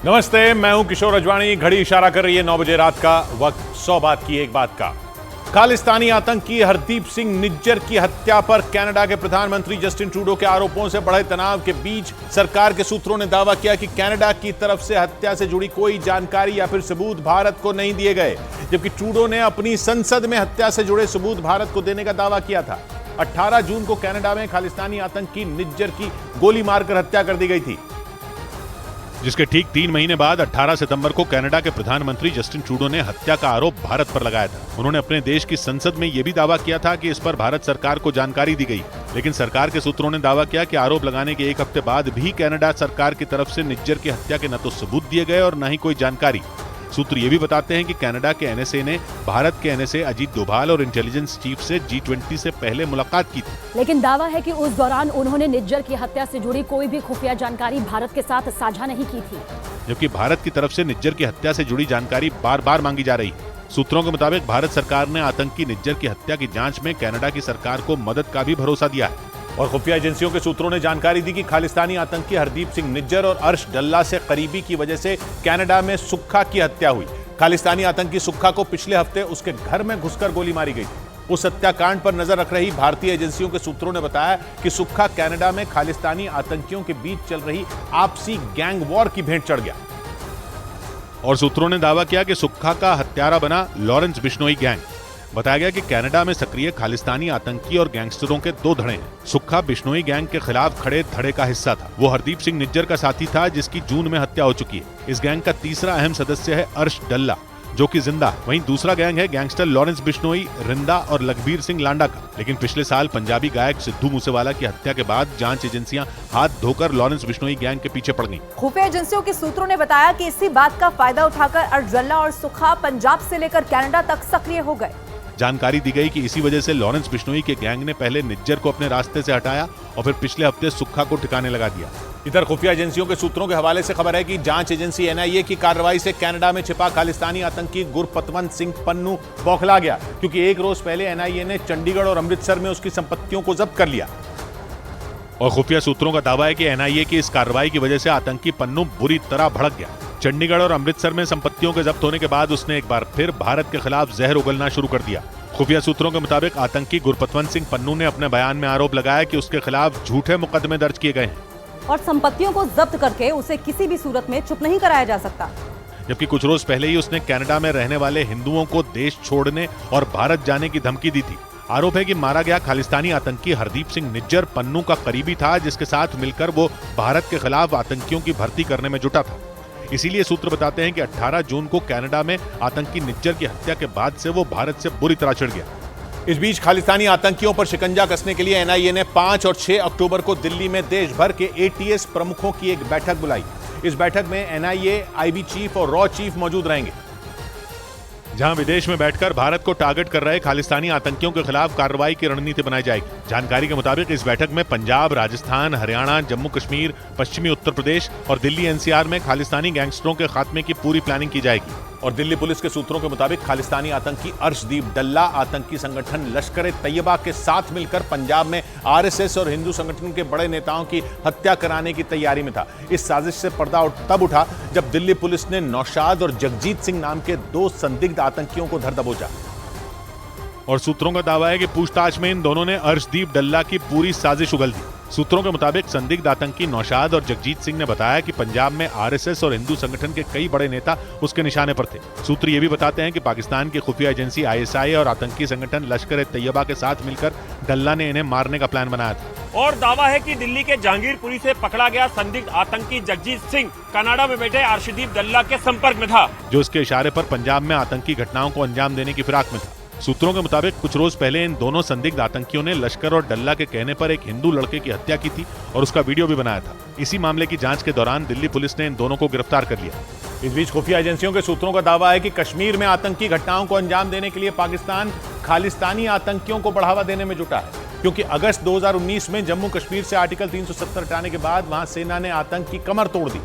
नमस्ते, मैं हूं किशोर अजवाणी। घड़ी इशारा कर रही है 9 बजे रात का वक्त। 100 बात की एक बात का। खालिस्तानी आतंकी हरदीप सिंह निज्जर की हत्या पर कनाडा के प्रधानमंत्री जस्टिन ट्रूडो के आरोपों से बढ़े तनाव के बीच सरकार के सूत्रों ने दावा किया कि कनाडा की तरफ से हत्या से जुड़ी कोई जानकारी या फिर सबूत भारत को नहीं दिए गए, जबकि ट्रूडो ने अपनी संसद में हत्या से जुड़े सबूत भारत को देने का दावा किया था। 18 जून को कनाडा में खालिस्तानी आतंकी निज्जर की गोली मारकर हत्या कर दी गई थी, जिसके ठीक 3 महीने बाद 18 सितंबर को कनाडा के प्रधानमंत्री जस्टिन ट्रूडो ने हत्या का आरोप भारत पर लगाया था। उन्होंने अपने देश की संसद में यह भी दावा किया था कि इस पर भारत सरकार को जानकारी दी गई, लेकिन सरकार के सूत्रों ने दावा किया कि आरोप लगाने के 1 हफ्ते बाद भी कनाडा सरकार की तरफ से निज्जर की हत्या के न तो सबूत दिए गए और न ही कोई जानकारी। सूत्र ये भी बताते हैं कि कनाडा के एनएसए ने भारत के एनएसए अजीत डोभाल और इंटेलिजेंस चीफ से G20 से पहले मुलाकात की थी, लेकिन दावा है कि उस दौरान उन्होंने निज्जर की हत्या से जुड़ी कोई भी खुफिया जानकारी भारत के साथ साझा नहीं की थी, जबकि भारत की तरफ से निज्जर की हत्या से जुड़ी जानकारी बार बार मांगी जा रही है। सूत्रों के मुताबिक भारत सरकार ने आतंकी निज्जर की हत्या की जांच में कनाडा की सरकार को मदद का भी भरोसा दिया है। और खुफिया एजेंसियों के सूत्रों ने जानकारी दी कि खालिस्तानी आतंकी हरदीप सिंह निज्जर और अर्श डल्ला से करीबी की वजह से कनाडा में सुक्खा की हत्या हुई। खालिस्तानी आतंकी सुक्खा को पिछले हफ्ते उसके घर में घुसकर गोली मारी गई थी। उस हत्याकांड पर नजर रख रही भारतीय एजेंसियों के सूत्रों ने बताया कि सुक्खा कनाडा में खालिस्तानी आतंकियों के बीच चल रही आपसी गैंग वॉर की भेंट चढ़ गया। और सूत्रों ने दावा किया कि सुक्खा का हत्यारा बना लॉरेंस बिश्नोई गैंग। बताया गया कि कनाडा में सक्रिय खालिस्तानी आतंकी और गैंगस्टरों के 2 धड़े हैं। सुक्खा बिश्नोई गैंग के खिलाफ खड़े धड़े का हिस्सा था। वो हरदीप सिंह निज्जर का साथी था, जिसकी जून में हत्या हो चुकी है। इस गैंग का तीसरा अहम सदस्य है अर्श डल्ला, जो कि जिंदा है। वहीं दूसरा गैंग है गैंगस्टर लॉरेंस बिश्नोई, रिंदा और लखबीर सिंह लांडा का। लेकिन पिछले साल पंजाबी गायक सिद्धू मूसेवाला की हत्या के बाद जांच एजेंसियां हाथ धोकर लॉरेंस बिश्नोई गैंग के पीछे पड़ गईं। खुफिया एजेंसियों के सूत्रों ने बताया कि इसी बात का फायदा उठाकर अर्श डल्ला और सुक्खा पंजाब से लेकर कनाडा तक सक्रिय हो गए। जानकारी दी गई कि इसी वजह से लॉरेंस बिश्नोई के गैंग ने पहले निज्जर को अपने रास्ते से हटाया और फिर पिछले हफ्ते सुक्खा को ठिकाने लगा दिया। इधर खुफिया एजेंसियों के सूत्रों के हवाले से खबर है कि जांच एजेंसी एनआईए की कार्रवाई से कनाडा में छिपा खालिस्तानी आतंकी गुरपतवंत सिंह पन्नू बौखला गया, क्योंकि 1 रोज पहले एनआईए ने चंडीगढ़ और अमृतसर में उसकी संपत्तियों को जब्त कर लिया। और खुफिया सूत्रों का दावा है कि एनआईए की इस कार्रवाई की वजह से आतंकी पन्नू बुरी तरह भड़क गया। चंडीगढ़ और अमृतसर में संपत्तियों के जब्त होने के बाद उसने एक बार फिर भारत के खिलाफ जहर उगलना शुरू कर दिया। खुफिया सूत्रों के मुताबिक आतंकी गुरपतवंत सिंह पन्नू ने अपने बयान में आरोप लगाया कि उसके खिलाफ झूठे मुकदमे दर्ज किए गए हैं और संपत्तियों को जब्त करके उसे किसी भी सूरत में चुप नहीं कराया जा सकता। जबकि कुछ रोज पहले ही उसने कनाडा में रहने वाले हिंदुओं को देश छोड़ने और भारत जाने की धमकी दी थी। आरोप है कि मारा गया खालिस्तानी आतंकी हरदीप सिंह निज्जर पन्नू का करीबी था, जिसके साथ मिलकर वो भारत के खिलाफ आतंकियों की भर्ती करने में जुटा था। इसीलिए सूत्र बताते हैं कि 18 जून को कनाडा में आतंकी निज्जर की हत्या के बाद से वो भारत से बुरी तरह चिढ़ गया। इस बीच खालिस्तानी आतंकियों पर शिकंजा कसने के लिए एनआईए ने 5 और 6 अक्टूबर को दिल्ली में देश भर के एटीएस प्रमुखों की एक बैठक बुलाई। इस बैठक में एनआईए, आईबी चीफ और रॉ चीफ मौजूद रहेंगे, जहां विदेश में बैठकर भारत को टारगेट कर रहे खालिस्तानी आतंकियों के खिलाफ कार्रवाई की रणनीति बनाई जाएगी। जानकारी के मुताबिक इस बैठक में पंजाब, राजस्थान, हरियाणा, जम्मू कश्मीर, पश्चिमी उत्तर प्रदेश और दिल्ली एनसीआर में खालिस्तानी गैंगस्टरों के खात्मे की पूरी प्लानिंग की जाएगी। और दिल्ली पुलिस के सूत्रों के मुताबिक खालिस्तानी आतंकी अर्शदीप डल्ला आतंकी संगठन लश्कर ए तैयबा के साथ मिलकर पंजाब में आरएसएस और हिंदू संगठन के बड़े नेताओं की हत्या कराने की तैयारी में था। इस साजिश से पर्दा तब उठा जब दिल्ली पुलिस ने नौशाद और जगजीत सिंह नाम के 2 संदिग्ध आतंकियों को धर दबोचा। और सूत्रों का दावा है कि पूछताछ में इन दोनों ने अर्शदीप डल्ला की पूरी साजिश उगल दी। सूत्रों के मुताबिक संदिग्ध आतंकी नौशाद और जगजीत सिंह ने बताया कि पंजाब में आरएसएस और हिंदू संगठन के कई बड़े नेता उसके निशाने पर थे। सूत्र ये भी बताते हैं कि पाकिस्तान की खुफिया एजेंसी आईएसआई और आतंकी संगठन लश्कर ए तैयबा के साथ मिलकर डल्ला ने इन्हें मारने का प्लान बनाया था। और दावा है कि दिल्ली के जहांगीरपुरी से पकड़ा गया संदिग्ध आतंकी जगजीत सिंह कनाडा में बैठे अर्शदीप डल्ला के संपर्क में था, जो उसके इशारे पर पंजाब में आतंकी घटनाओं को अंजाम देने की फिराक में था। सूत्रों के मुताबिक कुछ रोज पहले इन दोनों संदिग्ध आतंकियों ने लश्कर और डल्ला के कहने पर एक हिंदू लड़के की हत्या की थी और उसका वीडियो भी बनाया था। इसी मामले की जांच के दौरान दिल्ली पुलिस ने इन दोनों को गिरफ्तार कर लिया। इस बीच खुफिया एजेंसियों के सूत्रों का दावा है कि कश्मीर में आतंकी घटनाओं को अंजाम देने के लिए पाकिस्तान खालिस्तानी आतंकियों को बढ़ावा देने में जुटा है, क्योंकि अगस्त 2019 में जम्मू कश्मीर से आर्टिकल 370 हटाने के बाद वहां सेना ने आतंक की कमर तोड़ दी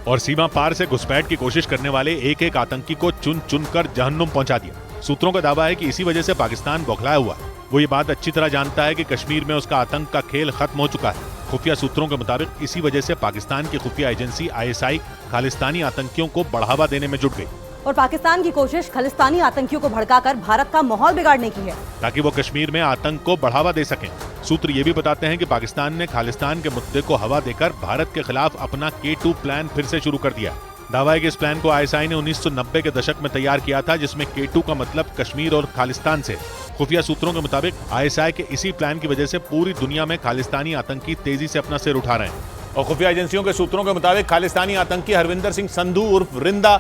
और सीमा पार से घुसपैठ की कोशिश करने वाले एक एक आतंकी को चुन चुन कर जहन्नुम पहुंचा दिया। सूत्रों का दावा है कि इसी वजह से पाकिस्तान बौखलाया हुआ है। वो ये बात अच्छी तरह जानता है कि कश्मीर में उसका आतंक का खेल खत्म हो चुका है। खुफिया सूत्रों के मुताबिक इसी वजह से पाकिस्तान की खुफिया एजेंसी ISI खालिस्तानी आतंकियों को बढ़ावा देने में जुट गई और पाकिस्तान की कोशिश खालिस्तानी आतंकियों को भड़काकर भारत का माहौल बिगाड़ने की है, ताकि वो कश्मीर में आतंक को बढ़ावा दे सकें। सूत्र ये भी बताते हैं कि पाकिस्तान ने खालिस्तान के मुद्दे को हवा देकर भारत के खिलाफ अपना K2 प्लान फिर से शुरू कर दिया। दावा है कि इस प्लान को ISI ने 1990 के दशक में तैयार किया था, जिसमें K2 का मतलब कश्मीर और खालिस्तान से। खुफिया सूत्रों के मुताबिक ISI के इसी प्लान की वजह से पूरी दुनिया में खालिस्तानी आतंकी तेजी से अपना सिर उठा रहे हैं। और खुफिया एजेंसियों के सूत्रों के मुताबिक खालिस्तानी आतंकी हरविंदर सिंह संधू उर्फ रिंदा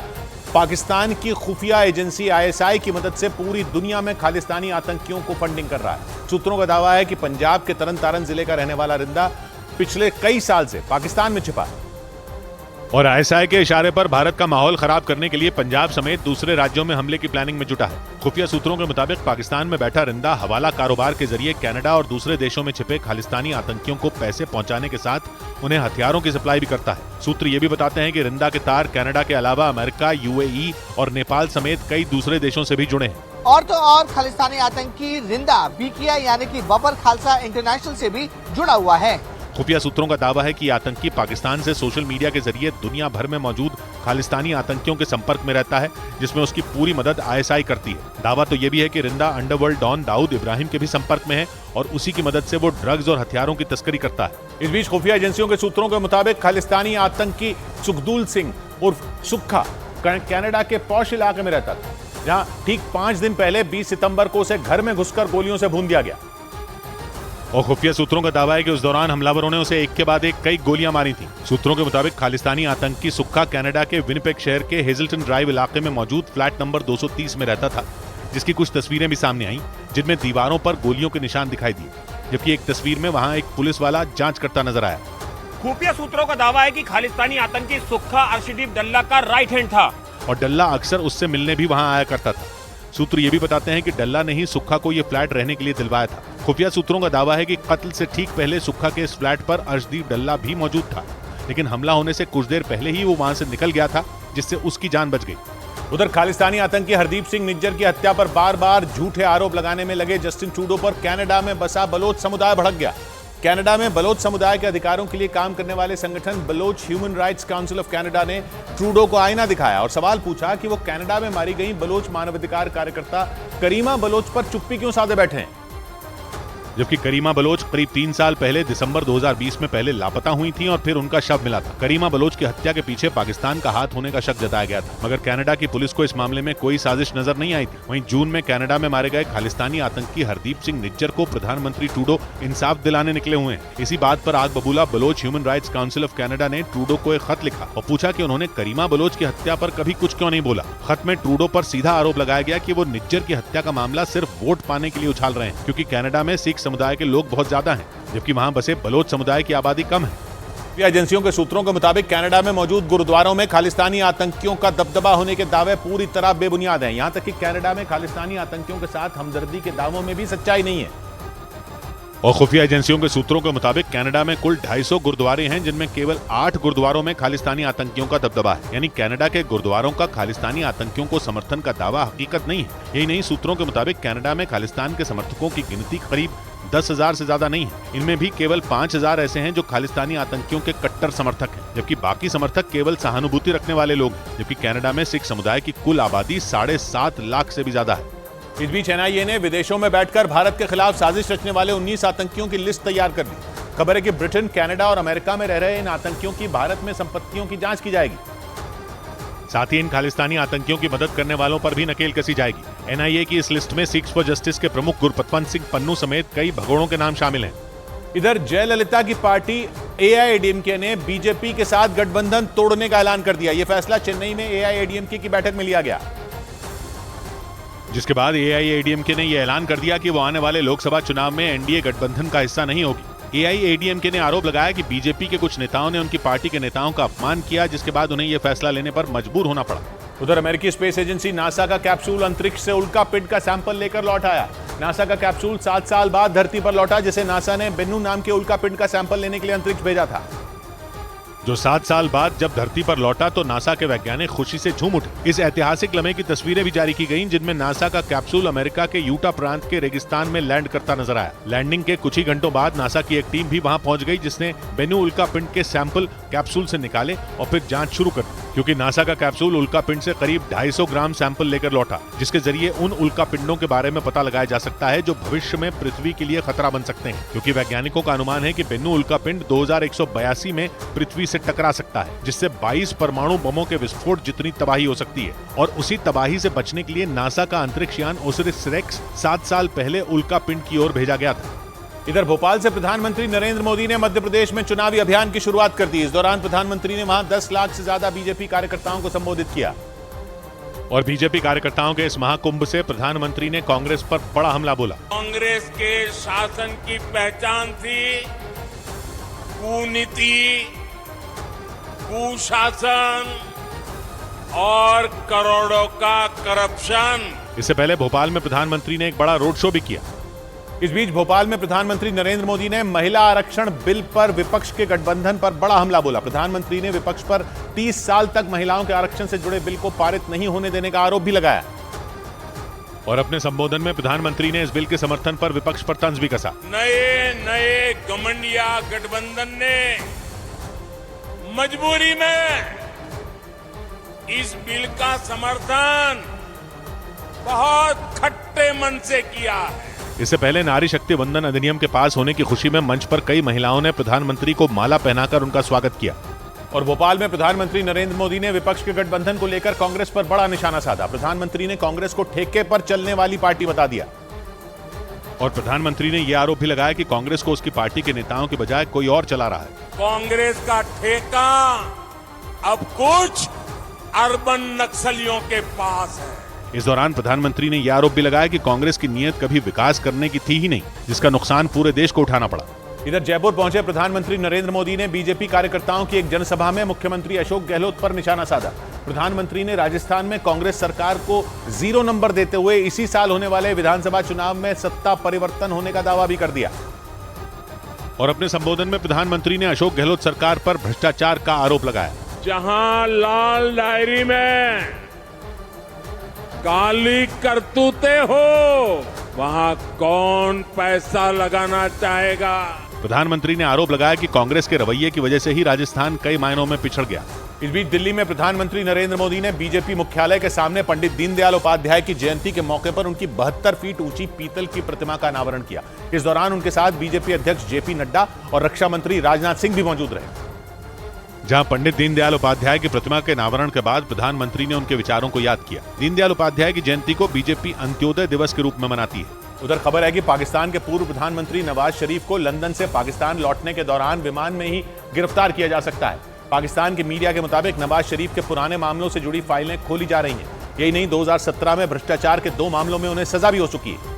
पाकिस्तान की खुफिया एजेंसी ISI की मदद से पूरी दुनिया में खालिस्तानी आतंकियों को फंडिंग कर रहा है। सूत्रों का दावा है कि पंजाब के तरन तारन जिले का रहने वाला रिंदा पिछले कई साल से पाकिस्तान में छिपा है और ISI के इशारे पर भारत का माहौल खराब करने के लिए पंजाब समेत दूसरे राज्यों में हमले की प्लानिंग में जुटा है। खुफिया सूत्रों के मुताबिक पाकिस्तान में बैठा रिंदा हवाला कारोबार के जरिए कनाडा और दूसरे देशों में छिपे खालिस्तानी आतंकियों को पैसे पहुंचाने के साथ उन्हें हथियारों की सप्लाई भी करता है। सूत्र ये भी बताते हैं कि रिंदा के तार कनाडा के अलावा अमेरिका, UAE और नेपाल समेत कई दूसरे देशों से भी जुड़े हैं। और तो और खालिस्तानी आतंकी रिंदा BKI यानी कि बबर खालसा इंटरनेशनल से भी जुड़ा हुआ है। खुफिया सूत्रों का दावा है कि आतंकी पाकिस्तान से सोशल मीडिया के जरिए दुनिया भर में मौजूद खालिस्तानी आतंकियों के संपर्क में रहता है, जिसमें उसकी पूरी मदद ISI करती है। दावा तो ये भी है कि रिंदा अंडरवर्ल्ड डॉन दाऊद इब्राहिम के भी संपर्क में है और उसी की मदद से वो ड्रग्स और हथियारों की तस्करी करता है। इस बीच खुफिया एजेंसियों के सूत्रों के मुताबिक खालिस्तानी आतंकी सुखदूल सिंह उर्फ सुक्खा कनाडा के पॉश इलाके में रहता था, जहां ठीक 5 दिन पहले 20 सितंबर को उसे घर में घुसकर गोलियों से भून दिया गया। और खुफिया सूत्रों का दावा है कि उस दौरान हमलावरों ने उसे एक के बाद एक कई गोलियां मारी थी। सूत्रों के मुताबिक खालिस्तानी आतंकी सुक्खा कनाडा के विनिपेग शहर के हेजल्टन ड्राइव इलाके में मौजूद फ्लैट नंबर 230 में रहता था, जिसकी कुछ तस्वीरें भी सामने आईं, जिनमें दीवारों पर गोलियों के निशान दिखाई दिए, जबकि एक तस्वीर में वहां एक पुलिस वाला जांच करता नजर आया। खुफिया सूत्रों का दावा है कि खालिस्तानी आतंकी सुक्खा अर्शदीप डल्ला का राइट हैंड था और डल्ला अक्सर उससे मिलने भी वहां आया करता था। सूत्र ये भी बताते हैं कि डल्ला ने ही सुक्खा को ये फ्लैट रहने के लिए दिलवाया था। खुफिया सूत्रों का दावा है कि कत्ल से ठीक पहले सुक्खा के इस फ्लैट पर अर्शदीप डल्ला भी मौजूद था, लेकिन हमला होने से कुछ देर पहले ही वो वहां से निकल गया था, जिससे उसकी जान बच गई। उधर खालिस्तानी आतंकी हरदीप सिंह निज्जर की हत्या पर बार बार झूठे आरोप लगाने में लगे जस्टिन ट्रूडो पर कनाडा में बसा बलोच समुदाय भड़क गया। कनाडा में बलोच समुदाय के अधिकारों के लिए काम करने वाले संगठन Baloch human rights council of Canada ने ट्रूडो को आईना दिखाया और सवाल पूछा कि वो कनाडा में मारी गई बलोच मानवाधिकार कार्यकर्ता करीमा बलोच पर चुप्पी क्यों साधे बैठे हैं। जबकि करीमा बलोच करीब 3 साल पहले दिसंबर 2020 में पहले लापता हुई थी और फिर उनका शव मिला था। करीमा बलोच की हत्या के पीछे पाकिस्तान का हाथ होने का शक जताया गया था, मगर कनाडा की पुलिस को इस मामले में कोई साजिश नजर नहीं आई थी। वहीं जून में कनाडा में मारे गए खालिस्तानी आतंकी हरदीप सिंह निज्जर को प्रधानमंत्री ट्रूडो इंसाफ दिलाने निकले हुए हैं। इसी बात पर आग बबूला Baloch human rights council of Canada ने ट्रूडो को एक खत लिखा और पूछा कि उन्होंने करीमा बलोच की हत्या पर कभी कुछ क्यों नहीं बोला। खत में ट्रूडो पर सीधा आरोप लगाया गया कि वो निज्जर की हत्या का मामला सिर्फ वोट पाने के लिए उछाल रहे हैं, क्योंकि कनाडा में सिख समुदाय के लोग बहुत ज्यादा हैं, जबकि वहां बसे बलोच समुदाय की आबादी कम है। एजेंसियों के सूत्रों के मुताबिक कनाडा में मौजूद गुरुद्वारों में खालिस्तानी आतंकियों का दबदबा होने के दावे पूरी तरह बेबुनियाद हैं। यहां तक कि कनाडा में खालिस्तानी आतंकियों के साथ हमदर्दी के दावों में भी सच्चाई नहीं है। और खुफिया एजेंसियों के सूत्रों के मुताबिक कनाडा में कुल 250 गुरुद्वारे हैं, जिनमें केवल 8 गुरुद्वारों में खालिस्तानी आतंकियों का दबदबा है। यानी कनाडा के गुरुद्वारों का खालिस्तानी आतंकियों को समर्थन का दावा हकीकत नहीं है। यही नहीं, सूत्रों के मुताबिक कनाडा में खालिस्तान के समर्थकों की गिनती करीब 10,000 से ज्यादा नहीं है। इनमें भी केवल 5,000 ऐसे हैं जो खालिस्तानी आतंकियों के कट्टर समर्थक हैं, जबकि बाकी समर्थक केवल सहानुभूति रखने वाले लोग हैं। जबकि कनाडा में सिख समुदाय की कुल आबादी 7.5 लाख से भी ज्यादा है। इस बीच NIA ने विदेशों में बैठकर भारत के खिलाफ साजिश रचने वाले 19 आतंकियों की लिस्ट तैयार कर ली। खबर है कि ब्रिटेन, कनाडा और अमेरिका में रह रहे इन आतंकियों की भारत में संपत्तियों की जांच की जाएगी। साथ ही इन खालिस्तानी आतंकियों की मदद करने वालों पर भी नकेल कसी जाएगी। NIA की इस लिस्ट में सिक्स फॉर जस्टिस के प्रमुख गुरपतवंत सिंह पन्नू समेत कई भगोड़ों के नाम शामिल हैं। इधर जयललिता की पार्टी AIADMK ने बीजेपी के साथ गठबंधन तोड़ने का ऐलान कर दिया। यह फैसला चेन्नई में AIADMK की बैठक में लिया गया, जिसके बाद AIADMK ने यह ऐलान कर दिया कि वो आने वाले लोकसभा चुनाव में NDA गठबंधन का हिस्सा नहीं होगी। AIADMK ने आरोप लगाया कि बीजेपी के कुछ नेताओं ने उनकी पार्टी के नेताओं का अपमान किया, जिसके बाद उन्हें यह फैसला लेने पर मजबूर होना पड़ा। उधर अमेरिकी स्पेस एजेंसी नासा का कैप्सूल अंतरिक्ष से उल्का पिंड का सैंपल लेकर लौट आया। नासा का कैप्सूल 7 साल बाद धरती पर लौटा, जिसे नासा ने बेन्नू नाम के उल्का पिंड का सैंपल लेने के लिए अंतरिक्ष भेजा था। जो 7 साल बाद जब धरती पर लौटा तो नासा के वैज्ञानिक खुशी से झूम उठे। इस ऐतिहासिक लम्हे की तस्वीरें भी जारी की गईं, जिनमें नासा का कैप्सूल अमेरिका के यूटा प्रांत के रेगिस्तान में लैंड करता नजर आया। लैंडिंग के कुछ ही घंटों बाद नासा की एक टीम भी वहां पहुंच गई, जिसने बेनू उल्कापिंड के सैंपल कैप्सूल से निकाले और फिर जांच शुरू कर दी, क्योंकि नासा का कैप्सूल उल्कापिंड से करीब 250 ग्राम सैंपल लेकर लौटा, जिसके जरिए उन उल्कापिंडों के बारे में पता लगाया जा सकता है जो भविष्य में पृथ्वी के लिए खतरा बन सकते हैं। क्योंकि वैज्ञानिकों का अनुमान है कि बेनू उल्कापिंड 2182 में पृथ्वी से टकरा सकता है, जिससे 22 परमाणु बमों के विस्फोट जितनी तबाही हो सकती है। और उसी तबाही से बचने के लिए नासा का अंतरिक्ष यान ओसिरिस-रेक्स 7 साल पहले उल्कापिंड की ओर भेजा गया था। इधर भोपाल से प्रधानमंत्री नरेंद्र मोदी ने मध्य प्रदेश में चुनावी अभियान की शुरुआत कर दी। इस दौरान प्रधानमंत्री ने वहां 10 लाख से ज्यादा बीजेपी कार्यकर्ताओं को संबोधित किया। और बीजेपी कार्यकर्ताओं के इस महाकुंभ से प्रधानमंत्री ने कांग्रेस पर बड़ा हमला बोला। कांग्रेस के शासन की पहचान थी कुनीति, कुशासन और करोड़ों का करप्शन। इससे पहले भोपाल में प्रधानमंत्री ने एक बड़ा रोड शो भी किया। इस बीच भोपाल में प्रधानमंत्री नरेंद्र मोदी ने महिला आरक्षण बिल पर विपक्ष के गठबंधन पर बड़ा हमला बोला। प्रधानमंत्री ने विपक्ष पर 30 साल तक महिलाओं के आरक्षण से जुड़े बिल को पारित नहीं होने देने का आरोप भी लगाया। और अपने संबोधन में प्रधानमंत्री ने इस बिल के समर्थन पर विपक्ष पर तंज भी कसा। नए घमंडिया गठबंधन ने मजबूरी में इस बिल का समर्थन बहुत खट्टे मन से किया है। इससे पहले नारी शक्ति वंदन अधिनियम के पास होने की खुशी में मंच पर कई महिलाओं ने प्रधानमंत्री को माला पहनाकर उनका स्वागत किया। और भोपाल में प्रधानमंत्री नरेंद्र मोदी ने विपक्ष के गठबंधन को लेकर कांग्रेस पर बड़ा निशाना साधा। प्रधानमंत्री ने कांग्रेस को ठेके पर चलने वाली पार्टी बता दिया। और प्रधानमंत्री ने यह आरोप भी लगाया कि कांग्रेस को उसकी पार्टी के नेताओं के बजाय कोई और चला रहा है। कांग्रेस का ठेका अब कुछ अर्बन नक्सलियों के पास है। इस दौरान प्रधानमंत्री ने यह आरोप भी लगाया कि कांग्रेस की नीयत कभी विकास करने की थी ही नहीं, जिसका नुकसान पूरे देश को उठाना पड़ा। इधर जयपुर पहुंचे प्रधानमंत्री नरेंद्र मोदी ने बीजेपी कार्यकर्ताओं की एक जनसभा में मुख्यमंत्री अशोक गहलोत पर निशाना साधा। प्रधानमंत्री ने राजस्थान में कांग्रेस सरकार को 0 नंबर देते हुए इसी साल होने वाले विधानसभा चुनाव में सत्ता परिवर्तन होने का दावा भी कर दिया। और अपने संबोधन में प्रधानमंत्री ने अशोक गहलोत सरकार पर भ्रष्टाचार का आरोप लगाया। जहां लाल डायरी में काली करतूतें हो, वहां कौन पैसा लगाना चाहेगा। प्रधानमंत्री ने आरोप लगाया कि कांग्रेस के रवैये की वजह से ही राजस्थान कई मायनों में पिछड़ गया। इस बीच दिल्ली में प्रधानमंत्री नरेंद्र मोदी ने बीजेपी मुख्यालय के सामने पंडित दीनदयाल उपाध्याय की जयंती के मौके पर उनकी 72 फीट ऊंची पीतल की प्रतिमा का अनावरण किया। इस दौरान उनके साथ बीजेपी अध्यक्ष जेपी नड्डा और रक्षा मंत्री राजनाथ सिंह भी मौजूद रहे। जहां पंडित दीनदयाल उपाध्याय की प्रतिमा के अनावरण के बाद प्रधानमंत्री ने उनके विचारों को याद किया। दीनदयाल उपाध्याय की जयंती को बीजेपी अंत्योदय दिवस के रूप में मनाती है। उधर खबर है कि पाकिस्तान के पूर्व प्रधानमंत्री नवाज शरीफ को लंदन से पाकिस्तान लौटने के दौरान विमान में ही गिरफ्तार किया जा सकता है। पाकिस्तान के मीडिया के मुताबिक नवाज शरीफ के पुराने मामलों से जुड़ी फाइलें खोली जा रही हैं। यही नहीं, 2017 में भ्रष्टाचार के 2 मामलों में उन्हें सजा भी हो चुकी है।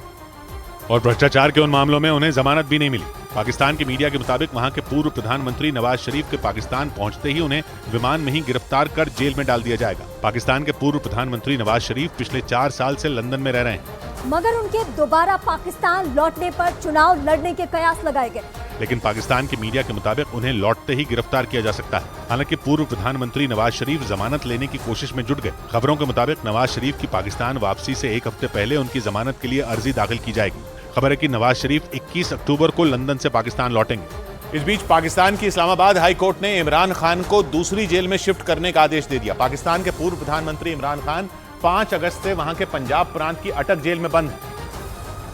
और भ्रष्टाचार के उन मामलों में उन्हें जमानत भी नहीं मिली। पाकिस्तान की मीडिया के मुताबिक वहां के पूर्व प्रधानमंत्री नवाज शरीफ के पाकिस्तान पहुंचते ही उन्हें विमान में ही गिरफ्तार कर जेल में डाल दिया जाएगा। पाकिस्तान के पूर्व प्रधानमंत्री नवाज शरीफ पिछले 4 साल से लंदन में रह रहे हैं, मगर उनके दोबारा पाकिस्तान लौटने पर चुनाव लड़ने के कयास लगाए गए। लेकिन पाकिस्तान की मीडिया के मुताबिक उन्हें लौटते ही गिरफ्तार किया जा सकता है। हालांकि पूर्व प्रधानमंत्री नवाज शरीफ जमानत लेने की कोशिश में जुट गए। खबरों के मुताबिक नवाज शरीफ की पाकिस्तान वापसी से 1 हफ्ते पहले उनकी जमानत के लिए अर्जी दाखिल की जाएगी। खबर है कि नवाज शरीफ 21 अक्टूबर को लंदन से पाकिस्तान लौटेंगे। इस बीच पाकिस्तान की इस्लामाबाद हाई कोर्ट ने इमरान खान को दूसरी जेल में शिफ्ट करने का आदेश दे दिया। पाकिस्तान के पूर्व प्रधानमंत्री इमरान खान 5 अगस्त से वहां के पंजाब प्रांत की अटक जेल में बंद है।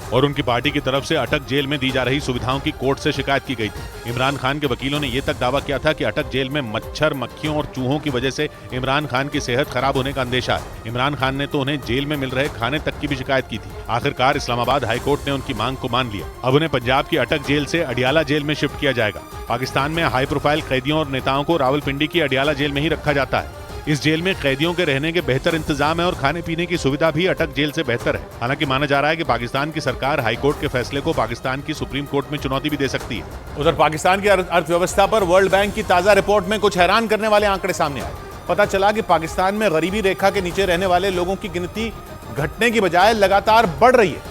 और उनकी पार्टी की तरफ से अटक जेल में दी जा रही सुविधाओं की कोर्ट से शिकायत की गई थी। इमरान खान के वकीलों ने यह तक दावा किया था कि अटक जेल में मच्छर, मक्खियों और चूहों की वजह से इमरान खान की सेहत खराब होने का अंदेशा है। इमरान खान ने तो उन्हें जेल में मिल रहे खाने तक की भी शिकायत की थी। आखिरकार इस्लामाबाद हाईकोर्ट ने उनकी मांग को मान लिया। अब उन्हें पंजाब की अटक जेल से अडियाला जेल में शिफ्ट किया जाएगा। पाकिस्तान में हाई प्रोफाइल कैदियों और नेताओं को रावलपिंडी की अडियाला जेल में ही रखा जाता है। इस जेल में कैदियों के रहने के बेहतर इंतजाम है और खाने पीने की सुविधा भी अटक जेल से बेहतर है। हालांकि माना जा रहा है कि पाकिस्तान की सरकार हाईकोर्ट के फैसले को पाकिस्तान की सुप्रीम कोर्ट में चुनौती भी दे सकती है। उधर पाकिस्तान की अर्थव्यवस्था पर वर्ल्ड बैंक की ताजा रिपोर्ट में कुछ हैरान करने वाले आंकड़े सामने आए। पता चला कि पाकिस्तान में गरीबी रेखा के नीचे रहने वाले लोगों की गिनती घटने की बजाय लगातार बढ़ रही है,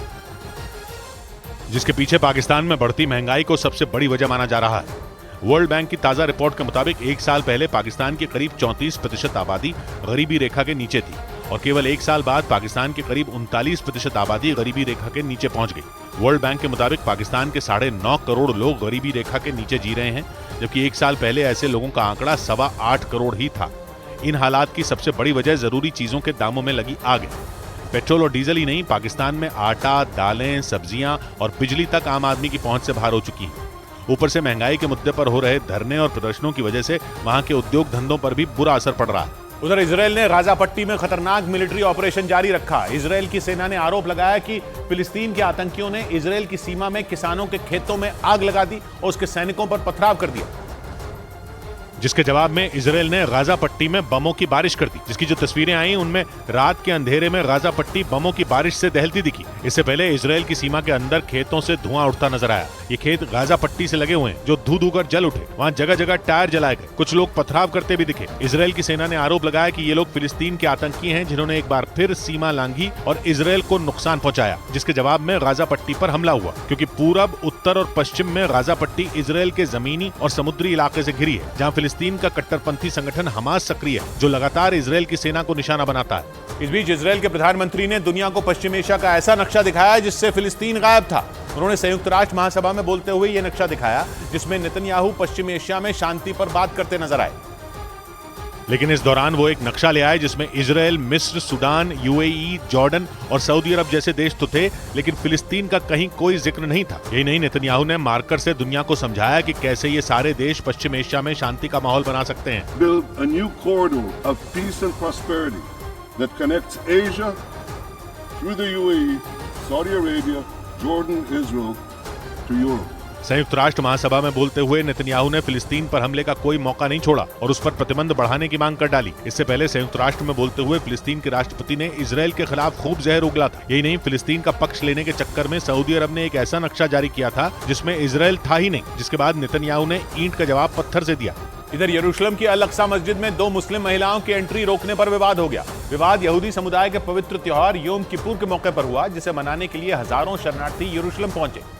जिसके पीछे पाकिस्तान में बढ़ती महंगाई को सबसे बड़ी वजह माना जा रहा है। वर्ल्ड बैंक की ताजा रिपोर्ट के मुताबिक एक साल पहले पाकिस्तान की करीब 34% आबादी गरीबी रेखा के नीचे थी और केवल एक साल बाद पाकिस्तान के करीब 39% आबादी गरीबी रेखा के नीचे पहुंच गई। वर्ल्ड बैंक के मुताबिक पाकिस्तान के 9.5 करोड़ लोग गरीबी रेखा के नीचे जी रहे हैं, जबकि एक साल पहले ऐसे लोगों का आंकड़ा 8.25 करोड़ ही था। इन हालात की सबसे बड़ी वजह जरूरी चीजों के दामों में लगी आग है। पेट्रोल और डीजल ही नहीं, पाकिस्तान में आटा, दालें, सब्जियां और बिजली तक आम आदमी की पहुंच से बाहर हो चुकी हैं। ऊपर से महंगाई के मुद्दे पर हो रहे धरने और प्रदर्शनों की वजह से वहां के उद्योग धंधों पर भी बुरा असर पड़ रहा है। उधर इजरायल ने गाजा पट्टी में खतरनाक मिलिट्री ऑपरेशन जारी रखा। इजरायल की सेना ने आरोप लगाया कि फिलिस्तीन के आतंकियों ने इजरायल की सीमा में किसानों के खेतों में आग लगा दी और उसके सैनिकों पर पथराव कर दिया, जिसके जवाब में इजरायल ने गाजा पट्टी में बमों की बारिश कर दी। जिसकी जो तस्वीरें आई उनमें रात के अंधेरे में गाजा पट्टी बमों की बारिश से दहलती दिखी। इससे पहले इजरायल की सीमा के अंदर खेतों से धुआं उठता नजर आया। ये खेत गाजा पट्टी से लगे हुए हैं जो धू कर जल उठे। वहाँ जगह जगह टायर जलाए गए, कुछ लोग पथराव करते भी दिखे। इजरायल की सेना ने आरोप लगाया कि ये लोग फिलिस्तीन के आतंकी हैं जिन्होंने एक बार फिर सीमा लांघी और इजरायल को नुकसान पहुंचाया। जिसके जवाब में गाजा पट्टी पर हमला हुआ, क्योंकि पूरब, उत्तर और पश्चिम में गाजा पट्टी इजरायल के जमीनी और समुद्री इलाके से घिरी है, जहाँ फिलिस्तीन का कट्टरपंथी संगठन हमास सक्रिय है, जो लगातार इजरायल की सेना को निशाना बनाता है। इस बीच इजरायल के प्रधानमंत्री ने दुनिया को पश्चिम एशिया का ऐसा नक्शा दिखाया जिससे फिलिस्तीन गायब था। उन्होंने संयुक्त राष्ट्र महासभा में बोलते हुए यह नक्शा दिखाया जिसमें नेतन्याहू पश्चिम एशिया में शांति पर बात करते नजर आए। लेकिन इस दौरान वो एक नक्शा ले आए जिसमें इजरायल, मिस्र, सूडान, यूएई, जॉर्डन और सऊदी अरब जैसे देश तो थे, लेकिन फिलिस्तीन का कहीं कोई जिक्र नहीं था। यही नहीं, नेतन्याहू ने मार्कर से दुनिया को समझाया कि कैसे ये सारे देश पश्चिम एशिया में शांति का माहौल बना सकते हैं। Build a new corridor of peace and prosperity that connects Asia through the UAE, Saudi Arabia, Jordan, Israel to Europe. संयुक्त राष्ट्र महासभा में बोलते हुए नेतन्याहू ने फिलिस्तीन पर हमले का कोई मौका नहीं छोड़ा और उस पर प्रतिबंध बढ़ाने की मांग कर डाली। इससे पहले संयुक्त राष्ट्र में बोलते हुए फिलिस्तीन के राष्ट्रपति ने इजरायल के खिलाफ खूब जहर उगला था। यही नहीं, फिलिस्तीन का पक्ष लेने के चक्कर में सऊदी अरब ने एक ऐसा नक्शा जारी किया था जिसमें इजरायल था ही नहीं, जिसके बाद नेतन्याहू ने ईंट का जवाब पत्थर से दिया। इधर यरूशलेम की अल अक्सा मस्जिद में 2 मुस्लिम महिलाओं की एंट्री रोकने पर विवाद हो गया। विवाद यहूदी समुदाय के पवित्र त्योहार योम किपुर के मौके पर हुआ, जिसे मनाने के लिए हजारों शरणार्थी यरूशलेम पहुंचे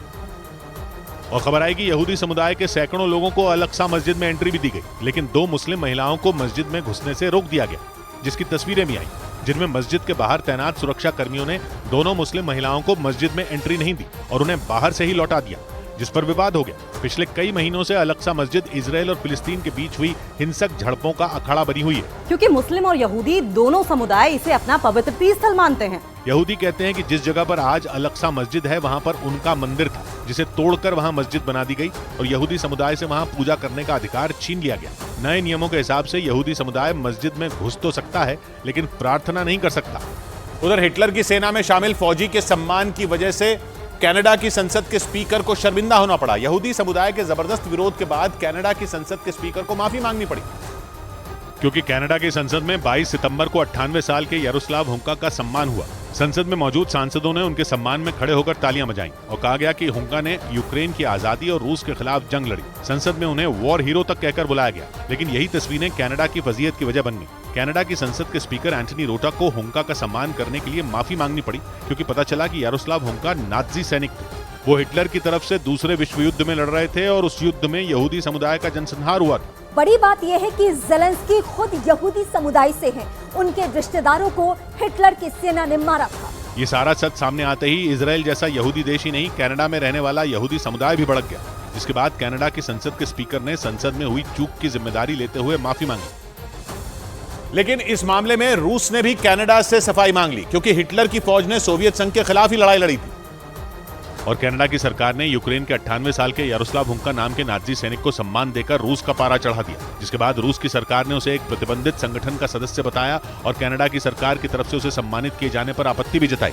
और खबर आई कि यहूदी समुदाय के सैकड़ों लोगों को अल अक्सा मस्जिद में एंट्री भी दी गई, लेकिन 2 मुस्लिम महिलाओं को मस्जिद में घुसने से रोक दिया गया, जिसकी तस्वीरें भी आई, जिनमें मस्जिद के बाहर तैनात सुरक्षा कर्मियों ने दोनों मुस्लिम महिलाओं को मस्जिद में एंट्री नहीं दी और उन्हें बाहर से ही लौटा दिया, जिस पर विवाद हो गया। पिछले कई महीनों से अल अक्सा मस्जिद इजरायल और फिलिस्तीन के बीच हुई हिंसक झड़पों का अखाड़ा बनी हुई है, क्योंकि मुस्लिम और यहूदी दोनों समुदाय इसे अपना पवित्र तीर्थस्थल मानते हैं। यहूदी कहते हैं कि जिस जगह पर आज अल अक्सा मस्जिद है वहाँ पर उनका मंदिर था, जिसे तोड़कर वहाँ मस्जिद बना दी गई और यहूदी समुदाय से वहाँ पूजा करने का अधिकार छीन लिया गया। नए नियमों के हिसाब से यहूदी समुदाय मस्जिद में घुस तो सकता है, लेकिन प्रार्थना नहीं कर सकता। उधर हिटलर की सेना में शामिल फौजी के सम्मान की वजह से कनाडा की संसद के स्पीकर को शर्मिंदा होना पड़ा। यहूदी समुदाय के जबरदस्त विरोध के बाद कनाडा की संसद के स्पीकर को माफी मांगनी पड़ी, क्योंकि कनाडा की संसद में 22 सितंबर को 98 साल के यारोस्लाव हुंका का सम्मान हुआ। संसद में मौजूद सांसदों ने उनके सम्मान में खड़े होकर तालियां बजाईं और कहा गया कि हुंका ने यूक्रेन की आजादी और रूस के खिलाफ जंग लड़ी। संसद में उन्हें वॉर हीरो तक कहकर बुलाया गया, लेकिन यही तस्वीरें कनाडा की फजीयत की वजह बन गई। कनाडा की संसद के स्पीकर एंटनी रोटा को हुंका का सम्मान करने के लिए माफी मांगनी पड़ी, क्योंकि पता चला कि यारोस्लाव हुंका नाजी सैनिक थे। वो हिटलर की तरफ से दूसरे विश्व युद्ध में लड़ रहे थे और उस युद्ध में यहूदी समुदाय का जनसंहार हुआ था। बड़ी बात यह है कि ज़ेलेंस्की खुद यहूदी समुदाय से हैं। उनके रिश्तेदारों को हिटलर की सेना ने मारा था। ये सारा सच सामने आते ही इजरायल जैसा यहूदी देश ही नहीं, कनाडा में रहने वाला यहूदी समुदाय भी भड़क गया, जिसके बाद कनाडा की संसद के स्पीकर ने संसद में हुई चूक की जिम्मेदारी लेते हुए माफी मांगी। लेकिन इस मामले में रूस ने भी कनाडा से सफाई मांग ली, क्योंकि हिटलर की फौज ने सोवियत संघ के खिलाफ ही लड़ाई लड़ी थी। और कनाडा की सरकार ने यूक्रेन के 98 साल के यारोस्लाव हुंका नाम के नाजी सैनिक को सम्मान देकर रूस का पारा चढ़ा दिया, जिसके बाद रूस की सरकार ने उसे एक प्रतिबंधित संगठन का सदस्य बताया और कनाडा की सरकार की तरफ से उसे सम्मानित किए जाने पर आपत्ति भी जताई।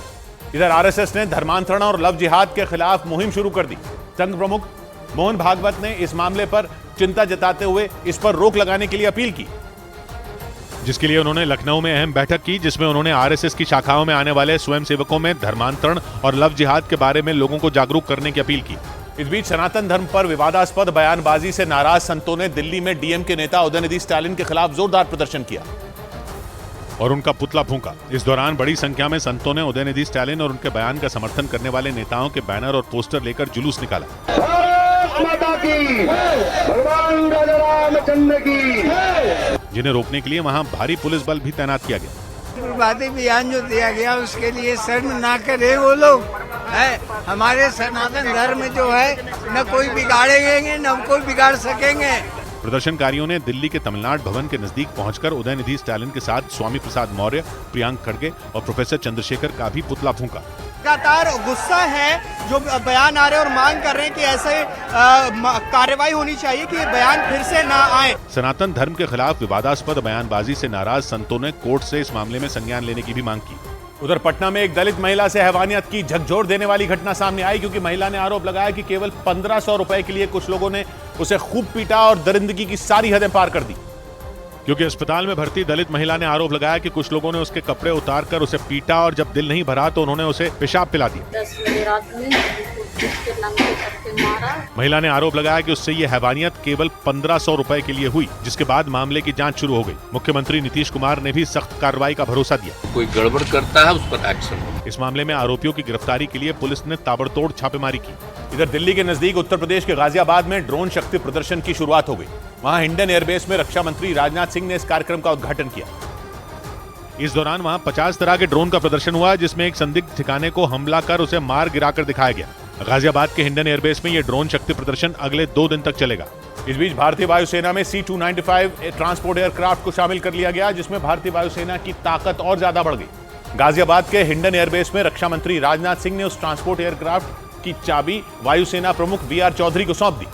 इधर आरएसएस ने धर्मांतरण और लव जिहाद के खिलाफ मुहिम शुरू कर दी। संघ प्रमुख मोहन भागवत ने इस मामले पर चिंता जताते हुए इस पर रोक लगाने के लिए अपील की, जिसके लिए उन्होंने लखनऊ में अहम बैठक की, जिसमें उन्होंने आरएसएस की शाखाओं में आने वाले स्वयंसेवकों में धर्मांतरण और लव जिहाद के बारे में लोगों को जागरूक करने की अपील की। इस बीच सनातन धर्म पर विवादास्पद बयानबाजी से नाराज संतों ने दिल्ली में डीएमके नेता उदयनिधि स्टालिन के खिलाफ जोरदार प्रदर्शन किया और उनका पुतला फूंका। इस दौरान बड़ी संख्या में संतों ने उदयनिधि स्टालिन और उनके बयान का समर्थन करने वाले नेताओं के बैनर और पोस्टर लेकर जुलूस निकाला। की, भगवान राजा रामचंद्र की। जिन्हें रोकने के लिए वहां भारी पुलिस बल भी तैनात किया गया। शुरुआती बयान जो दिया गया उसके लिए शर्म ना करे वो लोग है। हमारे सनातन धर्म जो है न कोई बिगाड़ेंगे न कोई बिगाड़ सकेंगे। प्रदर्शनकारियों ने दिल्ली के तमिलनाडु भवन के नजदीक पहुंचकर उदयनिधि स्टालिन के साथ स्वामी प्रसाद मौर्य, प्रियांक खड़गे और प्रोफेसर चंद्रशेखर का भी पुतला फूंका। लगातार गुस्सा है जो बयान आ रहे हैं और मांग कर रहे हैं कि ऐसे कार्रवाई होनी चाहिए कि ये बयान फिर से ना आए। सनातन धर्म के खिलाफ विवादास्पद बयानबाजी से नाराज संतों ने कोर्ट से इस मामले में संज्ञान लेने की भी मांग की। उधर पटना में एक दलित महिला से हैवानियत की झकझोर देने वाली घटना सामने आई, क्योंकि महिला ने आरोप लगाया कि केवल 1500 रुपए के लिए कुछ लोगों ने उसे खूब पीटा और दरिंदगी की सारी हदें पार कर दी। क्योंकि अस्पताल में भर्ती दलित महिला ने आरोप लगाया कि कुछ लोगों ने उसके कपड़े उतारकर उसे पीटा और जब दिल नहीं भरा तो उन्होंने उसे पेशाब पिला दिया। 10 बजे रात में नंगे करके मारा। महिला ने आरोप लगाया कि उससे ये हैवानियत केवल 1500 रुपए के लिए हुई, जिसके बाद मामले की जांच शुरू हो गई। मुख्यमंत्री नीतीश कुमार ने भी सख्त कार्रवाई का भरोसा दिया। कोई गड़बड़ करता है उस पर एक्शन। इस मामले में आरोपियों की गिरफ्तारी के लिए पुलिस ने ताबड़तोड़ छापेमारी की। इधर दिल्ली के नजदीक उत्तर प्रदेश के गाजियाबाद में ड्रोन शक्ति प्रदर्शन की शुरुआत हो गई। वहां हिंडन एयरबेस में रक्षा मंत्री राजनाथ सिंह ने इस कार्यक्रम का उद्घाटन किया। इस दौरान वहां 50 तरह के ड्रोन का प्रदर्शन हुआ, जिसमें एक संदिग्ध ठिकाने को हमला कर उसे मार गिराकर दिखाया गया। गाजियाबाद के हिंडन एयरबेस में यह ड्रोन शक्ति प्रदर्शन अगले 2 दिन तक चलेगा। इस बीच भारतीय वायुसेना में C-295 ट्रांसपोर्ट एयरक्राफ्ट को शामिल कर लिया गया, जिसमें भारतीय वायुसेना की ताकत और ज्यादा बढ़ गई। गाजियाबाद के हिंडन एयरबेस में रक्षा मंत्री राजनाथ सिंह ने उस ट्रांसपोर्ट एयरक्राफ्ट की चाबी वायुसेना प्रमुख VR चौधरी को सौंप दी।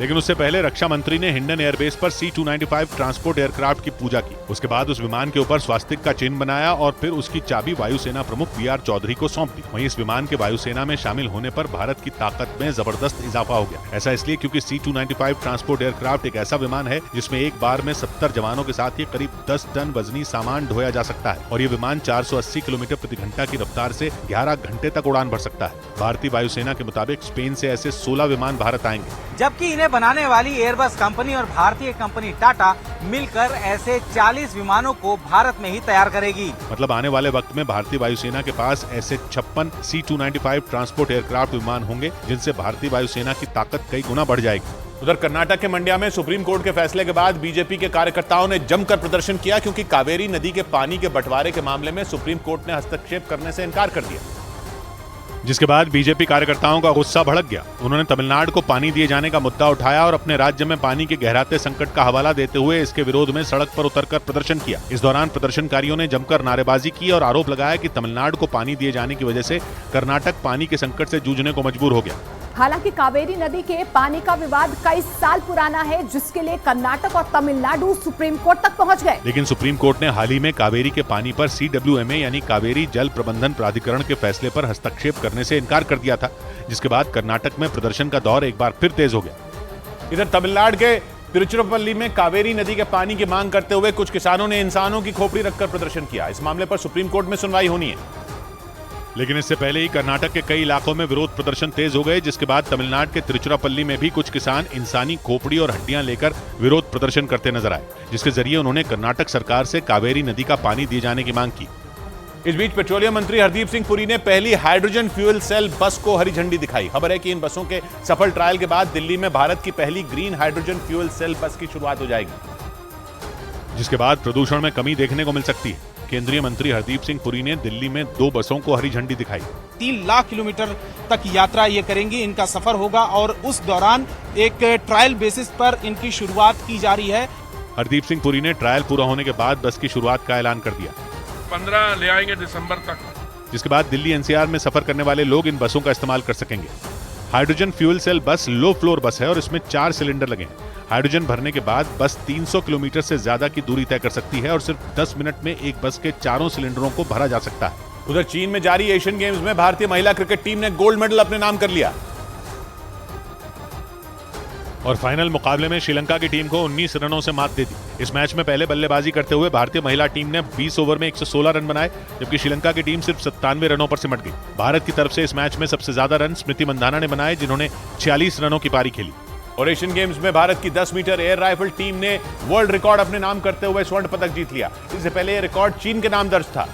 लेकिन उससे पहले रक्षा मंत्री ने हिंडन एयरबेस पर C-295 ट्रांसपोर्ट एयरक्राफ्ट की पूजा की। उसके बाद उस विमान के ऊपर स्वास्तिक का चिन्ह बनाया और फिर उसकी चाबी वायुसेना प्रमुख VR चौधरी को सौंप दी। वहीं इस विमान के वायुसेना में शामिल होने पर भारत की ताकत में जबरदस्त इजाफा हो गया। ऐसा इसलिए क्योंकि C-295 ट्रांसपोर्ट एयरक्राफ्ट एक ऐसा विमान है जिसमें एक बार में 70 जवानों के साथ ही करीब 10 टन वजनी सामान ढोया जा सकता है और ये विमान 480 किलोमीटर प्रति घंटा की रफ्तार से 11 घंटे तक उड़ान भर सकता है। भारतीय वायुसेना के मुताबिक स्पेन से ऐसे 16 विमान भारत आएंगे, जबकि इन्हें बनाने वाली एयरबस कंपनी और भारतीय कंपनी टाटा मिलकर ऐसे 40 विमानों को भारत में ही तैयार करेगी। मतलब आने वाले वक्त में भारतीय वायुसेना के पास ऐसे 56 C-295 ट्रांसपोर्ट एयरक्राफ्ट विमान होंगे, जिनसे भारतीय वायुसेना की ताकत कई गुना बढ़ जाएगी। उधर कर्नाटक के मंड्या में सुप्रीम कोर्ट के फैसले के बाद बीजेपी के कार्यकर्ताओं ने जमकर प्रदर्शन किया, क्योंकि कावेरी नदी के पानी के बंटवारे के मामले में सुप्रीम कोर्ट ने हस्तक्षेप करने से इनकार कर दिया। जिसके बाद बीजेपी कार्यकर्ताओं का गुस्सा भड़क गया। उन्होंने तमिलनाडु को पानी दिए जाने का मुद्दा उठाया और अपने राज्य में पानी के गहराते संकट का हवाला देते हुए इसके विरोध में सड़क पर उतरकर प्रदर्शन किया। इस दौरान प्रदर्शनकारियों ने जमकर नारेबाजी की और आरोप लगाया कि तमिलनाडु को पानी दिए जाने की वजह से कर्नाटक पानी के संकट से जूझने को मजबूर हो गया। हालांकि कावेरी नदी के पानी का विवाद कई साल पुराना है, जिसके लिए कर्नाटक और तमिलनाडु सुप्रीम कोर्ट तक पहुंच गए। लेकिन सुप्रीम कोर्ट ने हाल ही में कावेरी के पानी पर CWMA यानी कावेरी जल प्रबंधन प्राधिकरण के फैसले पर हस्तक्षेप करने से इनकार कर दिया था, जिसके बाद कर्नाटक में प्रदर्शन का दौर एक बार फिर तेज हो गया। इधर तमिलनाडु के तिरुचिरापल्ली में कावेरी नदी के पानी की मांग करते हुए कुछ किसानों ने इंसानों की खोपड़ी रखकर प्रदर्शन किया। इस मामले पर सुप्रीम कोर्ट में सुनवाई होनी है। लेकिन इससे पहले ही कर्नाटक के कई इलाकों में विरोध प्रदर्शन तेज हो गए, जिसके बाद तमिलनाडु के तिरुचिरापल्ली में भी कुछ किसान इंसानी खोपड़ी और हड्डियां लेकर विरोध प्रदर्शन करते नजर आए, जिसके जरिए उन्होंने कर्नाटक सरकार से कावेरी नदी का पानी दिए जाने की मांग की। इस बीच पेट्रोलियम मंत्री हरदीप सिंह पुरी ने पहली हाइड्रोजन फ्यूल सेल बस को हरी झंडी दिखाई। खबर है कि इन बसों के सफल ट्रायल के बाद दिल्ली में भारत की पहली ग्रीन हाइड्रोजन फ्यूल सेल बस की शुरुआत हो जाएगी, जिसके बाद प्रदूषण में कमी देखने को मिल सकती है। केंद्रीय मंत्री हरदीप सिंह पुरी ने दिल्ली में 2 बसों को हरी झंडी दिखाई। 3 लाख किलोमीटर तक यात्रा ये करेंगी, इनका सफर होगा और उस दौरान एक ट्रायल बेसिस पर इनकी शुरुआत की जा रही है। हरदीप सिंह पुरी ने ट्रायल पूरा होने के बाद बस की शुरुआत का ऐलान कर दिया। 15 ले आएंगे दिसंबर तक, जिसके बाद दिल्ली NCR में सफर करने वाले लोग इन बसों का इस्तेमाल कर सकेंगे। हाइड्रोजन फ्यूल सेल बस लो फ्लोर बस है और इसमें 4 सिलेंडर लगे हैं। हाइड्रोजन भरने के बाद बस 300 किलोमीटर से ज्यादा की दूरी तय कर सकती है और सिर्फ 10 मिनट में एक बस के 4 सिलेंडरों को भरा जा सकता है। उधर चीन में जारी एशियन गेम्स में भारतीय महिला क्रिकेट टीम ने गोल्ड मेडल अपने नाम कर लिया और फाइनल मुकाबले में श्रीलंका की टीम को 19 रनों से मात दे दी। इस मैच में पहले बल्लेबाजी करते हुए भारतीय महिला टीम ने 20 ओवर में 116 रन बनाए, जबकि श्रीलंका की टीम सिर्फ 97 रनों पर सिमट गई। भारत की तरफ से इस मैच में सबसे ज्यादा रन स्मृति मंधाना ने बनाए, जिन्होंने 46 रनों की पारी खेली। और एशियन गेम्स में भारत की 10 मीटर एयर राइफल टीम ने वर्ल्ड रिकॉर्ड अपने नाम करते हुए स्वर्ण पदक जीत लिया। इससे पहले यह रिकॉर्ड चीन के नाम दर्ज था।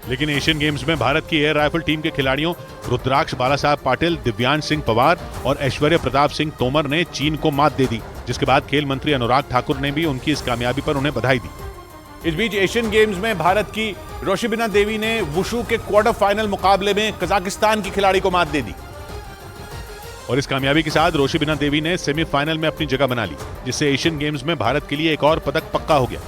लेकिन एशियन गेम्स में भारत की एयर राइफल टीम के खिलाड़ियों रुद्राक्ष बालासाहेब पाटिल, दिव्यांश सिंह पवार और ऐश्वर्य प्रताप सिंह तोमर ने चीन को मात दे दी, जिसके बाद खेल मंत्री अनुराग ठाकुर ने भी उनकी इस कामयाबी पर उन्हें बधाई दी। इस बीच एशियन गेम्स में भारत की रोशिबिना देवी ने वुशु के क्वार्टर फाइनल मुकाबले में कजाकिस्तान की खिलाड़ी को मात दे दी और इस कामयाबी के साथ रोशिबिना देवी ने सेमीफाइनल में अपनी जगह बना ली, जिससे एशियन गेम्स में भारत के लिए एक और पदक पक्का हो गया।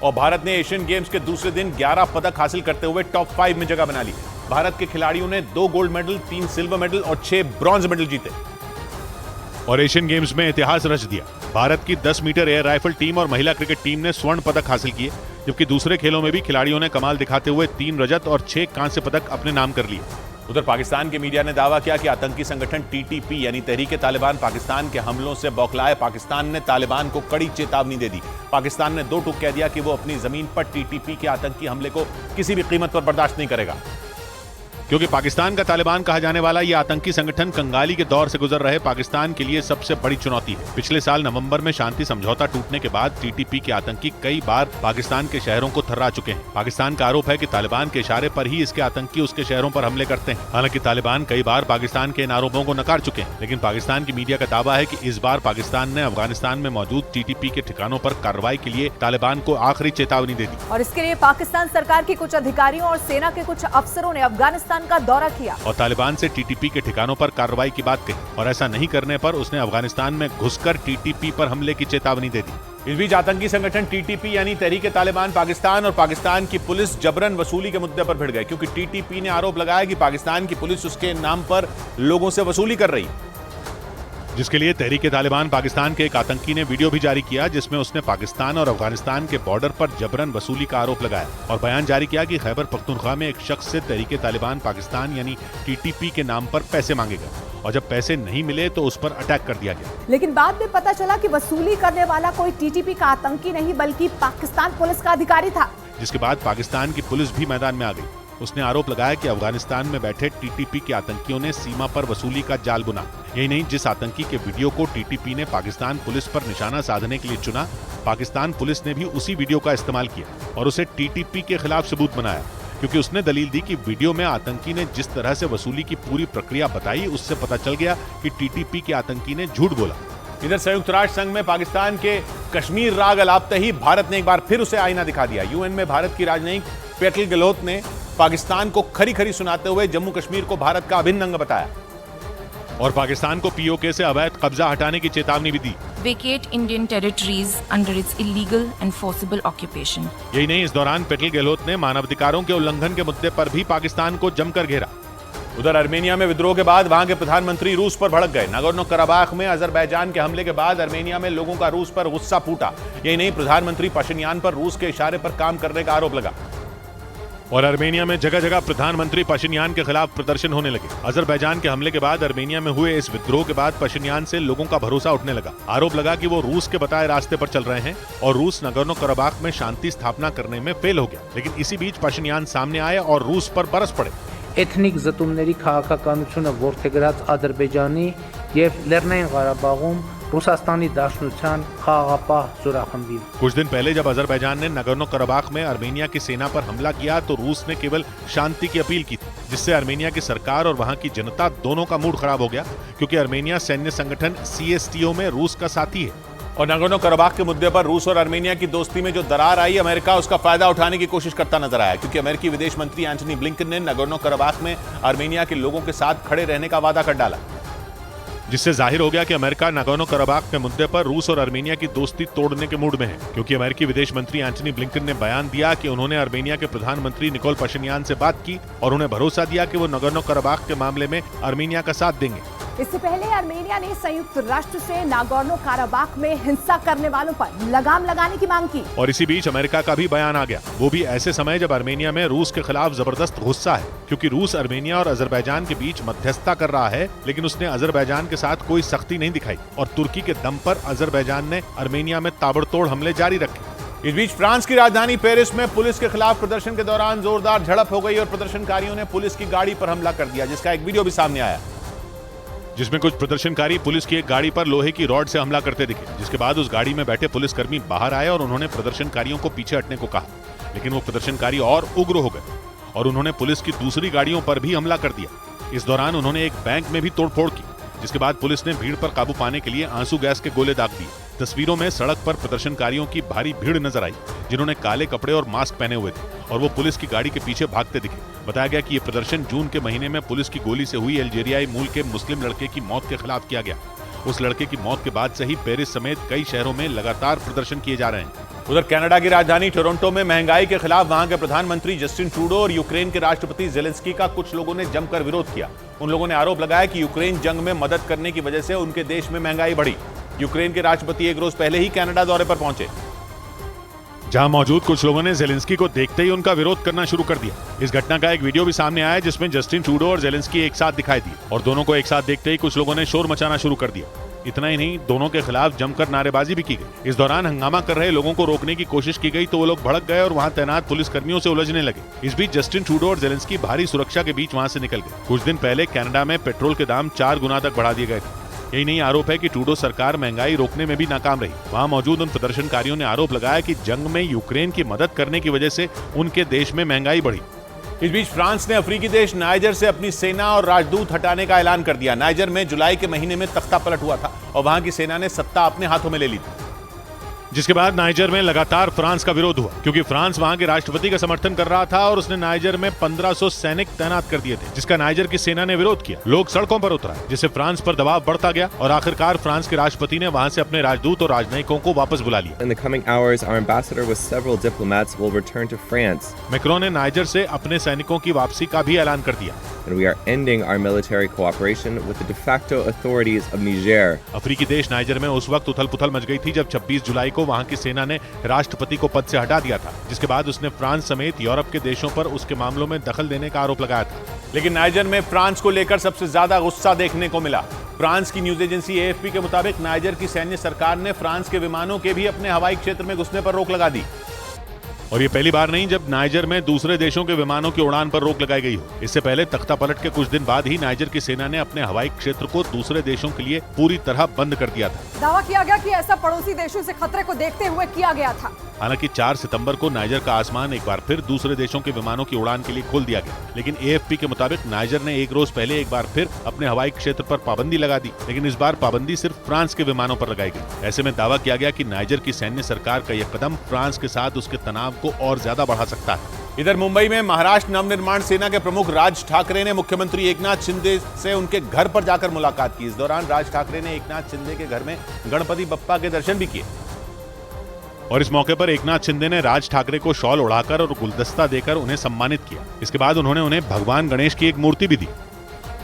और भारत ने एशियन गेम्स के दूसरे दिन 11 पदक हासिल करते हुए टॉप 5 में जगह बना ली। भारत के खिलाड़ियों ने 2 गोल्ड मेडल, 3 सिल्वर मेडल और 6 ब्रॉन्ज मेडल जीते और एशियन गेम्स में इतिहास रच दिया। भारत की 10 मीटर एयर राइफल टीम और महिला क्रिकेट टीम ने स्वर्ण पदक हासिल किए, जबकि दूसरे खेलों में भी खिलाड़ियों ने कमाल दिखाते हुए 3 रजत और 6 कांस्य पदक अपने नाम कर लिए। उधर पाकिस्तान के मीडिया ने दावा किया कि आतंकी संगठन टीटीपी यानी तहरीके तालिबान पाकिस्तान के हमलों से बौखलाए पाकिस्तान ने तालिबान को कड़ी चेतावनी दे दी। पाकिस्तान ने 2 टूक कह दिया कि वो अपनी जमीन पर टीटीपी के आतंकी हमले को किसी भी कीमत पर बर्दाश्त नहीं करेगा, क्योंकि पाकिस्तान का तालिबान कहा जाने वाला यह आतंकी संगठन कंगाली के दौर से गुजर रहे पाकिस्तान के लिए सबसे बड़ी चुनौती है। पिछले साल नवंबर में शांति समझौता टूटने के बाद टीटीपी के आतंकी कई बार पाकिस्तान के शहरों को थर्रा चुके हैं। पाकिस्तान का आरोप है कि तालिबान के इशारे पर ही इसके आतंकी उसके शहरों पर हमले करते हैं। हालांकि तालिबान कई बार पाकिस्तान के इन आरोपों को नकार चुके हैं, लेकिन पाकिस्तान की मीडिया का दावा है कि इस बार पाकिस्तान ने अफगानिस्तान में मौजूद टीटीपी के ठिकानों पर कार्रवाई के लिए तालिबान को आखिरी चेतावनी दे दी और इसके लिए पाकिस्तान सरकार के कुछ अधिकारियों और सेना के कुछ अफसरों ने अफगानिस्तान का दौरा किया और तालिबान से टीटीपी के ठिकानों पर कार्रवाई की बात कही और ऐसा नहीं करने पर उसने अफगानिस्तान में घुसकर टीटीपी पर हमले की चेतावनी दे दी। इस बीच आतंकी संगठन टीटीपी यानी तहरीके तालिबान पाकिस्तान और पाकिस्तान की पुलिस जबरन वसूली के मुद्दे पर भिड़ गए, क्योंकि टीटीपी ने आरोप लगाया कि पाकिस्तान की पुलिस उसके नाम पर लोगों से वसूली कर रही, जिसके लिए तहरीके तालिबान पाकिस्तान के एक आतंकी ने वीडियो भी जारी किया, जिसमें उसने पाकिस्तान और अफगानिस्तान के बॉर्डर पर जबरन वसूली का आरोप लगाया और बयान जारी किया कि खैबर पख्तूनख्वा में एक शख्स से तहरीके तालिबान पाकिस्तान यानी टीटीपी के नाम पर पैसे मांगेगा और जब पैसे नहीं मिले तो उस पर अटैक कर दिया गया। लेकिन बाद में पता चला कि वसूली करने वाला कोई टीटीपी का आतंकी नहीं बल्कि पाकिस्तान पुलिस का अधिकारी था, जिसके बाद पाकिस्तान की पुलिस भी मैदान में आ गई। उसने आरोप लगाया कि अफगानिस्तान में बैठे टीटीपी के आतंकियों ने सीमा पर वसूली का जाल बुना। यही नहीं, जिस आतंकी के वीडियो को टीटीपी ने पाकिस्तान पुलिस पर निशाना साधने के लिए चुना, पाकिस्तान पुलिस ने भी उसी वीडियो का इस्तेमाल किया और उसे टीटीपी के खिलाफ सबूत बनाया, क्योंकि उसने दलील दी कि वीडियो में आतंकी ने जिस तरह से वसूली की पूरी प्रक्रिया बताई, उससे पता चल गया कि टीटीपी के आतंकी ने झूठ बोला। इधर संयुक्त राष्ट्र संघ में पाकिस्तान के कश्मीर राग अलापते ही भारत ने एक बार फिर उसे आईना दिखा दिया। यूएन में भारत की राजनयिक पेटल गहलोत ने पाकिस्तान को खरी खरी सुनाते हुए जम्मू कश्मीर को भारत का अभिन्न अंग बताया और पाकिस्तान को पीओके से अवैध कब्जा हटाने की चेतावनी भी दी। Vacate Indian territories under its illegal and forcible occupation. यही नहीं, इस दौरान पेटल गहलोत ने मानवाधिकारों के उल्लंघन के मुद्दे पर भी पाकिस्तान को जमकर घेरा। उधर अर्मेनिया में विद्रोह के बाद वहां के प्रधानमंत्री रूस पर भड़क गए। नागोर्नो कराबाख में अजरबैजान के हमले के बाद अर्मेनिया में लोगों का रूस पर गुस्सा फूटा। यही नहीं, प्रधानमंत्री पशिन्यान पर रूस के इशारे पर काम करने का आरोप लगा और अर्मेनिया में जगह जगह प्रधानमंत्री पशिन्यान के खिलाफ प्रदर्शन होने लगे। अजरबैजान के हमले के बाद अर्मेनिया में हुए इस विद्रोह के बाद पशिन्यान से लोगों का भरोसा उठने लगा। आरोप लगा कि वो रूस के बताए रास्ते पर चल रहे हैं और रूस नागोर्नो कराबाख में शांति स्थापना करने में फेल हो गया। लेकिन इसी बीच पशिन्यान सामने आए और रूस पर बरस पड़े। Էթնիկ զտումների քաղաքականությունը ворթեգրած Ադրբեջանի եւ Լեռնային Ղարաբաղում रूसास्तानी दाशनुचान खागापा जोराखंडी। कुछ दिन पहले जब अजरबैजान ने नागोर्नो कराबाख में अर्मेनिया की सेना पर हमला किया तो रूस ने केवल शांति की अपील की, जिससे अर्मेनिया की सरकार और वहां की जनता दोनों का मूड खराब हो गया, क्योंकि अर्मेनिया सैन्य संगठन CSTO में रूस का साथी है। और नागोर्नो कराबाख के मुद्दे पर रूस और अर्मेनिया की दोस्ती में जो दरार आई, अमेरिका उसका फायदा उठाने की कोशिश करता नजर आया, क्योंकि अमेरिकी विदेश मंत्री एंटनी ब्लिंकन ने नागोर्नो कराबाख में अर्मेनिया के लोगों के साथ खड़े रहने का वादा कर डाला, जिससे जाहिर हो गया कि अमेरिका नागोर्नो कराबाख के मुद्दे पर रूस और अर्मेनिया की दोस्ती तोड़ने के मूड में है, क्योंकि अमेरिकी विदेश मंत्री एंटनी ब्लिंकन ने बयान दिया कि उन्होंने अर्मेनिया के प्रधानमंत्री निकोल पशिन्यान से बात की और उन्हें भरोसा दिया कि वो नागोर्नो कराबाख के मामले में अर्मेनिया का साथ देंगे। इससे पहले अर्मेनिया ने संयुक्त राष्ट्र से नागोर्नो कराबाख में हिंसा करने वालों पर लगाम लगाने की मांग की। और इसी बीच अमेरिका का भी बयान आ गया, वो भी ऐसे समय जब अर्मेनिया में रूस के खिलाफ जबरदस्त गुस्सा है, क्योंकि रूस अर्मेनिया और अजरबैजान के बीच मध्यस्थता कर रहा है, लेकिन उसने अजरबैजान के साथ कोई सख्ती नहीं दिखाई और तुर्की के दम पर अजरबैजान ने अर्मेनिया में ताबड़तोड़ हमले जारी रखे। इस बीच फ्रांस की राजधानी पेरिस में पुलिस के खिलाफ प्रदर्शन के दौरान जोरदार झड़प हो गई और प्रदर्शनकारियों ने पुलिस की गाड़ी पर हमला कर दिया, जिसका एक वीडियो भी सामने आया, जिसमें कुछ प्रदर्शनकारी पुलिस की एक गाड़ी पर लोहे की रॉड से हमला करते दिखे, जिसके बाद उस गाड़ी में बैठे पुलिसकर्मी बाहर आए और उन्होंने प्रदर्शनकारियों को पीछे हटने को कहा, लेकिन वो प्रदर्शनकारी और उग्र हो गए और उन्होंने पुलिस की दूसरी गाड़ियों पर भी हमला कर दिया। इस दौरान उन्होंने एक बैंक में भी तोड़फोड़ की, जिसके बाद पुलिस ने भीड़ पर काबू पाने के लिए आंसू गैस के गोले दाग दिए। तस्वीरों में सड़क पर प्रदर्शनकारियों की भारी भीड़ नजर आई, जिन्होंने काले कपड़े और मास्क पहने हुए थे और वो पुलिस की गाड़ी के पीछे भागते दिखे। बताया गया कि ये प्रदर्शन जून के महीने में पुलिस की गोली से हुई अल्जीरियाई मूल के मुस्लिम लड़के की मौत के खिलाफ किया गया। उस लड़के की मौत के बाद से ही पेरिस समेत कई शहरों में लगातार प्रदर्शन किए जा रहे हैं। उधर कनाडा की राजधानी टोरंटो में महंगाई के खिलाफ वहां के प्रधानमंत्री जस्टिन ट्रूडो और यूक्रेन के राष्ट्रपति जेलेंस्की का कुछ लोगों ने जमकर विरोध किया। उन लोगों ने आरोप लगाया कि यूक्रेन जंग में मदद करने की वजह से उनके देश में महंगाई बढ़ी। यूक्रेन के राष्ट्रपति एक रोज पहले ही कनाडा दौरे पर पहुंचे, जहां मौजूद कुछ लोगों ने जेलेंस्की को देखते ही उनका विरोध करना शुरू कर दिया। इस घटना का एक वीडियो भी सामने आया, जिसमें जस्टिन ट्रूडो और जेलेंस्की एक साथ दिखाई दिए और दोनों को एक साथ देखते ही कुछ लोगों ने शोर मचाना शुरू कर दिया। इतना ही नहीं, दोनों के खिलाफ जमकर नारेबाजी भी की गई। इस दौरान हंगामा कर रहे लोगों को रोकने की कोशिश की गई तो वो लोग भड़क गए और वहां तैनात पुलिसकर्मियों से उलझने लगे। इस बीच जस्टिन ट्रूडो और जेलेंस्की भारी सुरक्षा के बीच वहां से निकल गए। कुछ दिन पहले कनाडा में पेट्रोल के दाम 4 गुना तक बढ़ा दिए गए थे। यही नहीं, आरोप है कि ट्रूडो सरकार महंगाई रोकने में भी नाकाम रही। वहां मौजूद उन प्रदर्शनकारियों ने आरोप लगाया कि जंग में यूक्रेन की मदद करने की वजह से उनके देश में महंगाई बढ़ी। इस बीच फ्रांस ने अफ्रीकी देश नाइजर से अपनी सेना और राजदूत हटाने का ऐलान कर दिया। नाइजर में जुलाई के महीने में तख्ता पलट हुआ था और वहां की सेना ने सत्ता अपने हाथों में ले ली थी, जिसके बाद नाइजर में लगातार फ्रांस का विरोध हुआ, क्योंकि फ्रांस वहां के राष्ट्रपति का समर्थन कर रहा था और उसने नाइजर में 1500 सैनिक तैनात कर दिए थे, जिसका नाइजर की सेना ने विरोध किया। लोग सड़कों पर उतरा, जिससे फ्रांस पर दबाव बढ़ता गया और आखिरकार फ्रांस के राष्ट्रपति ने वहां से अपने राजदूत और राजनयिकों को वापस बुला लिया। In the coming hours, our ambassador with several diplomats will return to France. Macron ने नाइजर से अपने सैनिकों की वापसी का भी ऐलान कर दिया। And we are ending our military cooperation with the de facto authorities of Niger. अफ्रीकी देश नाइजर में उस वक्त उथल-पुथल मच गई थी जब 26 जुलाई को वहां की सेना ने राष्ट्रपति को पद से हटा दिया था, जिसके बाद उसने फ्रांस समेत यूरोप के देशों पर उसके मामलों में दखल देने का आरोप लगाया था। लेकिन नाइजर में फ्रांस को लेकर सबसे ज्यादा गुस्सा देखने को मिला। फ्रांस की न्यूज एजेंसी एएफपी के मुताबिक नाइजर की सैन्य सरकार ने फ्रांस के विमानों के भी अपने हवाई क्षेत्र में घुसने पर रोक लगा दी। और ये पहली बार नहीं जब नाइजर में दूसरे देशों के विमानों की उड़ान पर रोक लगाई गई हो। इससे पहले तख्ता पलट के कुछ दिन बाद ही नाइजर की सेना ने अपने हवाई क्षेत्र को दूसरे देशों के लिए पूरी तरह बंद कर दिया था। दावा किया गया कि ऐसा पड़ोसी देशों से खतरे को देखते हुए किया गया था। हालांकि 4 सितंबर को नाइजर का आसमान एक बार फिर दूसरे देशों के विमानों की उड़ान के लिए खोल दिया गया, लेकिन एएफपी के मुताबिक नाइजर ने एक रोज पहले एक बार फिर अपने हवाई क्षेत्र पर पाबंदी लगा दी, लेकिन इस बार पाबंदी सिर्फ फ्रांस के विमानों पर लगाई गई। ऐसे में दावा किया गया कि नाइजर की सैन्य सरकार का यह कदम फ्रांस के साथ उसके तनाव को और ज्यादा बढ़ा सकता है। इधर मुंबई में महाराष्ट्र नवनिर्माण सेना के प्रमुख राज ठाकरे ने मुख्यमंत्री एकनाथ शिंदे से उनके घर पर जाकर मुलाकात की। इस दौरान राज ठाकरे ने एकनाथ शिंदे के घर में गणपति बप्पा के दर्शन भी किए और इस मौके पर एकनाथ शिंदे ने राज ठाकरे को शॉल उड़ाकर और गुलदस्ता देकर उन्हें सम्मानित किया। इसके बाद उन्होंने उन्हें भगवान गणेश की एक मूर्ति भी दी।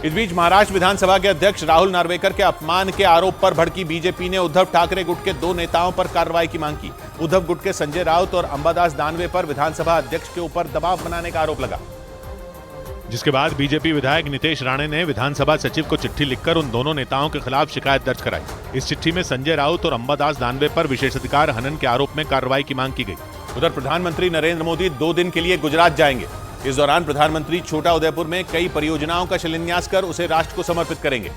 इस बीच महाराष्ट्र विधानसभा के अध्यक्ष राहुल नार्वेकर के अपमान के आरोप पर भड़की बीजेपी ने उद्धव ठाकरे गुट के 2 नेताओं पर कार्रवाई की मांग की। उद्धव गुट के संजय राउत और अंबादास दानवे पर विधानसभा अध्यक्ष के ऊपर दबाव बनाने का आरोप लगा, जिसके बाद बीजेपी विधायक नितेश राणे ने विधानसभा सचिव को चिट्ठी लिखकर उन दोनों नेताओं के खिलाफ शिकायत दर्ज कराई। इस चिट्ठी में संजय राउत और अंबादास दानवे पर विशेषाधिकार हनन के आरोप में कार्रवाई की मांग की गई। उधर प्रधानमंत्री नरेंद्र मोदी 2 दिन के लिए गुजरात जाएंगे। इस दौरान प्रधानमंत्री छोटा उदयपुर में कई परियोजनाओं का शिलान्यास कर उसे राष्ट्र को समर्पित करेंगे।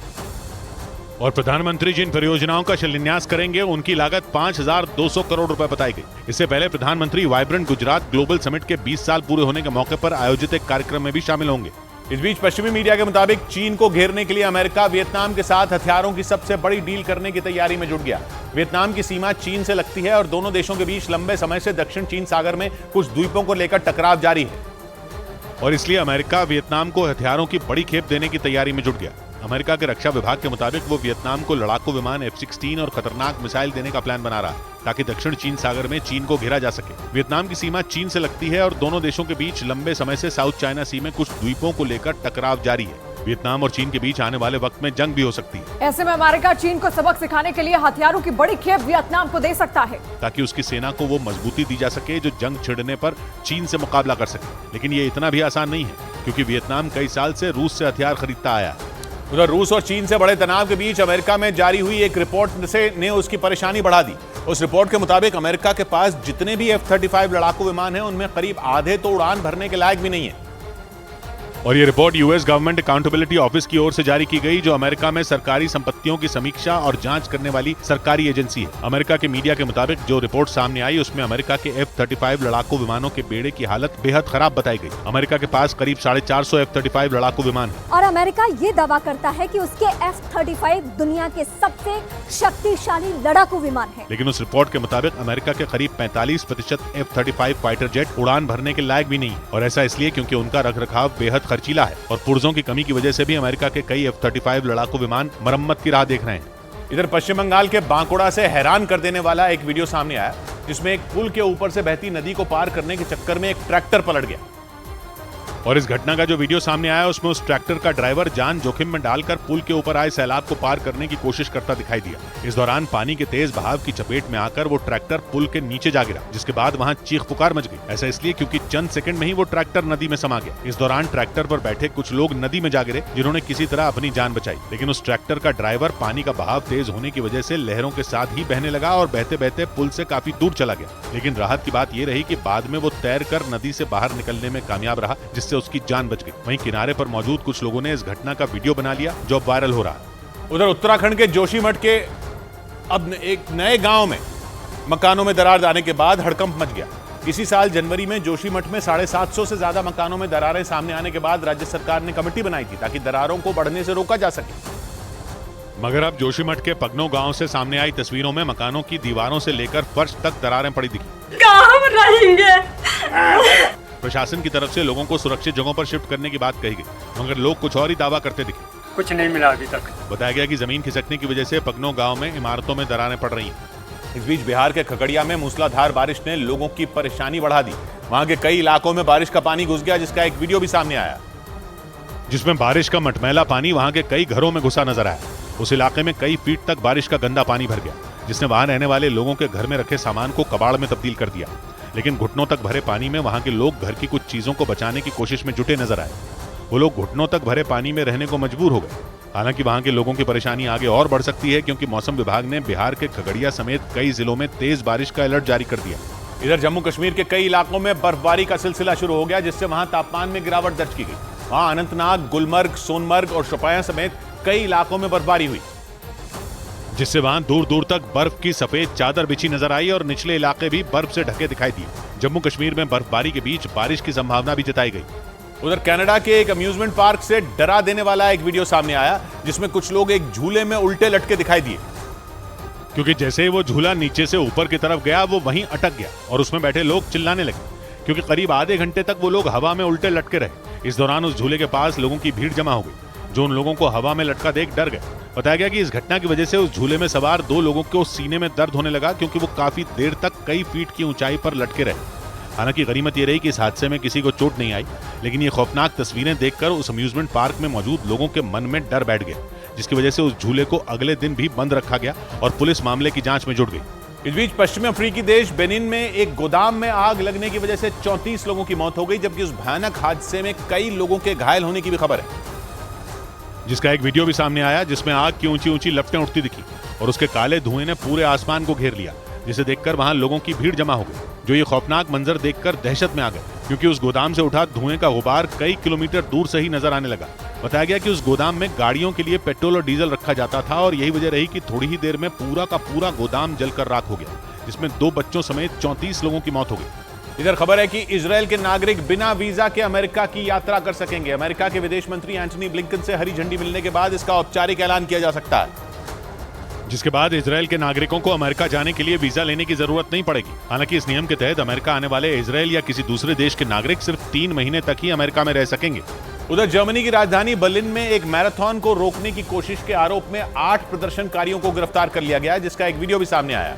और प्रधानमंत्री जिन परियोजनाओं का शिलान्यास करेंगे उनकी लागत 5200 करोड़ रुपए बताई गई। इससे पहले प्रधानमंत्री वाइब्रेंट गुजरात ग्लोबल समिट के 20 साल पूरे होने के मौके पर आयोजित एक कार्यक्रम में भी शामिल होंगे। इस बीच पश्चिमी मीडिया के मुताबिक चीन को घेरने के लिए अमेरिका वियतनाम के साथ हथियारों की सबसे बड़ी डील करने की तैयारी में जुट गया। वियतनाम की सीमा चीन से लगती है और दोनों देशों के बीच लंबे समय से दक्षिण चीन सागर में कुछ द्वीपों को लेकर टकराव जारी है और इसलिए अमेरिका वियतनाम को हथियारों की बड़ी खेप देने की तैयारी में जुट गया। अमेरिका के रक्षा विभाग के मुताबिक वो वियतनाम को लड़ाकू विमान F-16 और खतरनाक मिसाइल देने का प्लान बना रहा है, ताकि दक्षिण चीन सागर में चीन को घेरा जा सके। वियतनाम की सीमा चीन से लगती है और दोनों देशों के बीच लंबे समय से साउथ चाइना सी में कुछ द्वीपों को लेकर टकराव जारी है। वियतनाम और चीन के बीच आने वाले वक्त में जंग भी हो सकती है। ऐसे में अमेरिका चीन को सबक सिखाने के लिए हथियारों की बड़ी खेप वियतनाम को दे सकता है, ताकि उसकी सेना को वो मजबूती दी जा सके जो जंग छिड़ने पर चीन से मुकाबला कर सके। लेकिन ये इतना भी आसान नहीं है, क्योंकि वियतनाम कई साल से रूस से हथियार खरीदता आया है। उधर रूस और चीन से बड़े तनाव के बीच अमेरिका में जारी हुई एक रिपोर्ट ने उसकी परेशानी बढ़ा दी। उस रिपोर्ट के मुताबिक अमेरिका के पास जितने भी F-35 लड़ाकू विमान हैं उनमें करीब आधे तो उड़ान भरने के लायक भी नहीं है। और ये report US government accountability office की ओर से जारी की गई, जो अमेरिका में सरकारी संपत्तियों की समीक्षा और जांच करने वाली सरकारी एजेंसी है। अमेरिका के मीडिया के मुताबिक जो रिपोर्ट सामने आई उसमें अमेरिका के F-35 लड़ाकू विमानों के बेड़े की हालत बेहद खराब बताई गई। अमेरिका के पास करीब 450 F-35 लड़ाकू विमान है और अमेरिका ये दावा करता है कि उसके F-35 दुनिया के सबसे शक्तिशाली लड़ाकू विमान है। लेकिन उस रिपोर्ट के मुताबिक अमेरिका के करीब 45% F-35 फाइटर जेट उड़ान भरने के लायक भी नहीं, और ऐसा इसलिए क्योंकि उनका रखरखाव बेहद खर्चीला है और पुर्जों की कमी की वजह से भी अमेरिका के कई F-35 लड़ाकू विमान मरम्मत की राह देख रहे हैं। इधर पश्चिम बंगाल के बांकुड़ा से हैरान कर देने वाला एक वीडियो सामने आया, जिसमें एक पुल के ऊपर से बहती नदी को पार करने के चक्कर में एक ट्रैक्टर पलट गया। और इस घटना का जो वीडियो सामने आया उसमें उस ट्रैक्टर का ड्राइवर जान जोखिम में डालकर पुल के ऊपर आए सैलाब को पार करने की कोशिश करता दिखाई दिया। इस दौरान पानी के तेज बहाव की चपेट में आकर वो ट्रैक्टर पुल के नीचे जा गिरा, जिसके बाद वहां चीख पुकार मच गई। ऐसा इसलिए क्योंकि चंद सेकंड में ही वो ट्रैक्टर नदी में समा गया। इस दौरान ट्रैक्टर पर बैठे कुछ लोग नदी में जा गिरे, जिन्होंने किसी तरह अपनी जान बचाई, लेकिन उस ट्रैक्टर का ड्राइवर पानी का बहाव तेज होने की वजह से लहरों के साथ ही बहने लगा और बहते बहते पुल से काफी दूर चला गया। लेकिन राहत की बात ये रही कि बाद में वो तैर कर नदी से बाहर निकलने में कामयाब रहा, जिससे उसकी जान बच गई। वहीं किनारे पर मौजूद कुछ लोगों ने इस घटना का वीडियो बना लिया, जो अब वायरल हो रहा है। उधर उत्तराखंड के जोशीमठ के अब एक नए गांव में मकानों में दरार आने के बाद हड़कंप मच गया। इसी साल जनवरी में जोशीमठ में 750 से ज्यादा मकानों में दरारें सामने आने के बाद राज्य सरकार ने कमेटी बनाई थी ताकि दरारों को बढ़ने से रोका जा सके। मगर अब जोशीमठ के पगनो गांव से सामने आई तस्वीरों में मकानों की दीवारों से लेकर फर्श तक दरारें पड़ी दिखी। कहाँ रहेंगे? प्रशासन की तरफ से लोगों को सुरक्षित जगहों पर शिफ्ट करने की बात कही गई, मगर लोग कुछ और ही दावा करते दिखे। कुछ नहीं मिला अभी तक। बताया गया कि जमीन खिसकने की वजह से पगनो गांव में इमारतों में दरारें पड़ रही हैं। इस बीच बिहार के खगड़िया में मूसलाधार बारिश ने लोगों की परेशानी बढ़ा दी। वहां के कई इलाकों में बारिश का पानी घुस गया, जिसका एक वीडियो भी सामने आया, जिसमें बारिश का मटमैला पानी वहां के कई घरों में घुसा नजर आया। उस इलाके में कई फीट तक बारिश का गंदा पानी भर गया, जिसने वहां रहने वाले लोगों के घर में रखे सामान को कबाड़ में तब्दील कर दिया। लेकिन घुटनों तक भरे पानी में वहां के लोग घर की कुछ चीजों को बचाने की कोशिश में जुटे नजर आए। वो लोग घुटनों तक भरे पानी में रहने को मजबूर हो गए। हालांकि वहां के लोगों की परेशानी आगे और बढ़ सकती है, क्योंकि मौसम विभाग ने बिहार के खगड़िया समेत कई जिलों में तेज बारिश का अलर्ट जारी कर दिया। इधर जम्मू कश्मीर के कई इलाकों में बर्फबारी का सिलसिला शुरू हो गया, जिससे वहां तापमान में गिरावट दर्ज की गई। वहां अनंतनाग, गुलमर्ग, सोनमर्ग और शोपियां समेत कई इलाकों में बर्फबारी हुई, जिससे वहां दूर दूर तक बर्फ की सफेद चादर बिछी नजर आई और निचले इलाके भी बर्फ से ढके दिखाई दिए। जम्मू कश्मीर में बर्फबारी के बीच बारिश की संभावना भी जताई गई। उधर कनाडा के एक अम्यूजमेंट पार्क से डरा देने वाला एक वीडियो सामने आया, जिसमें कुछ लोग एक झूले में उल्टे लटके दिखाई दिए, क्योंकि जैसे ही वो झूला नीचे से ऊपर की तरफ गया वो वहीं अटक गया और उसमें बैठे लोग चिल्लाने लगे, क्योंकि करीब आधे घंटे तक वो लोग हवा में उल्टे लटके रहे। इस दौरान उस झूले के पास लोगों की भीड़ जमा हो गई, जो उन लोगों को हवा में लटका देख डर गए। बताया गया कि इस घटना की वजह से उस झूले में सवार 2 लोगों को सीने में दर्द होने लगा, क्योंकि वो काफी देर तक कई फीट की ऊंचाई पर लटके रहे। हालांकि गनीमत ये रही कि इस हादसे में किसी को चोट नहीं आई, लेकिन ये खौफनाक तस्वीरें देखकर उस अम्यूजमेंट पार्क में मौजूद लोगों के मन में डर बैठ गया, जिसकी वजह से उस झूले को अगले दिन भी बंद रखा गया और पुलिस मामले की जांच में जुट गई। इस बीच पश्चिमी अफ्रीकी देश बेनिन में एक गोदाम में आग लगने की वजह से 34 लोगों की मौत हो गई, जबकि उस भयानक हादसे में कई लोगों के घायल होने की भी खबर है, जिसका एक वीडियो भी सामने आया, जिसमें आग की ऊंची ऊंची लपटें उठती दिखी और उसके काले धुएं ने पूरे आसमान को घेर लिया, जिसे देखकर वहां लोगों की भीड़ जमा हो गई, जो ये खौफनाक मंजर देखकर दहशत में आ गए, क्योंकि उस गोदाम से उठा धुएं का गुबार कई किलोमीटर दूर से ही नजर आने लगा। बताया गया कि उस गोदाम में गाड़ियों के लिए पेट्रोल और डीजल रखा जाता था और यही वजह रही कि थोड़ी ही देर में पूरा का पूरा गोदाम जलकर राख हो गया, जिसमें 2 बच्चों समेत 34 लोगों की मौत हो गई। इधर खबर है कि इजरायल के नागरिक बिना वीजा के अमेरिका की यात्रा कर सकेंगे। अमेरिका के विदेश मंत्री एंटनी ब्लिंकन से हरी झंडी मिलने के बाद इसका औपचारिक ऐलान किया जा सकता है, जिसके बाद इजरायल के नागरिकों को अमेरिका जाने के लिए वीजा लेने की जरूरत नहीं पड़ेगी। हालांकि इस नियम के तहत अमेरिका आने वाले इजरायल या किसी दूसरे देश के नागरिक सिर्फ 3 महीने तक ही अमेरिका में रह सकेंगे। उधर जर्मनी की राजधानी बर्लिन में एक मैराथन को रोकने की कोशिश के आरोप में 8 प्रदर्शनकारियों को गिरफ्तार कर लिया गया है, जिसका एक वीडियो भी सामने आया,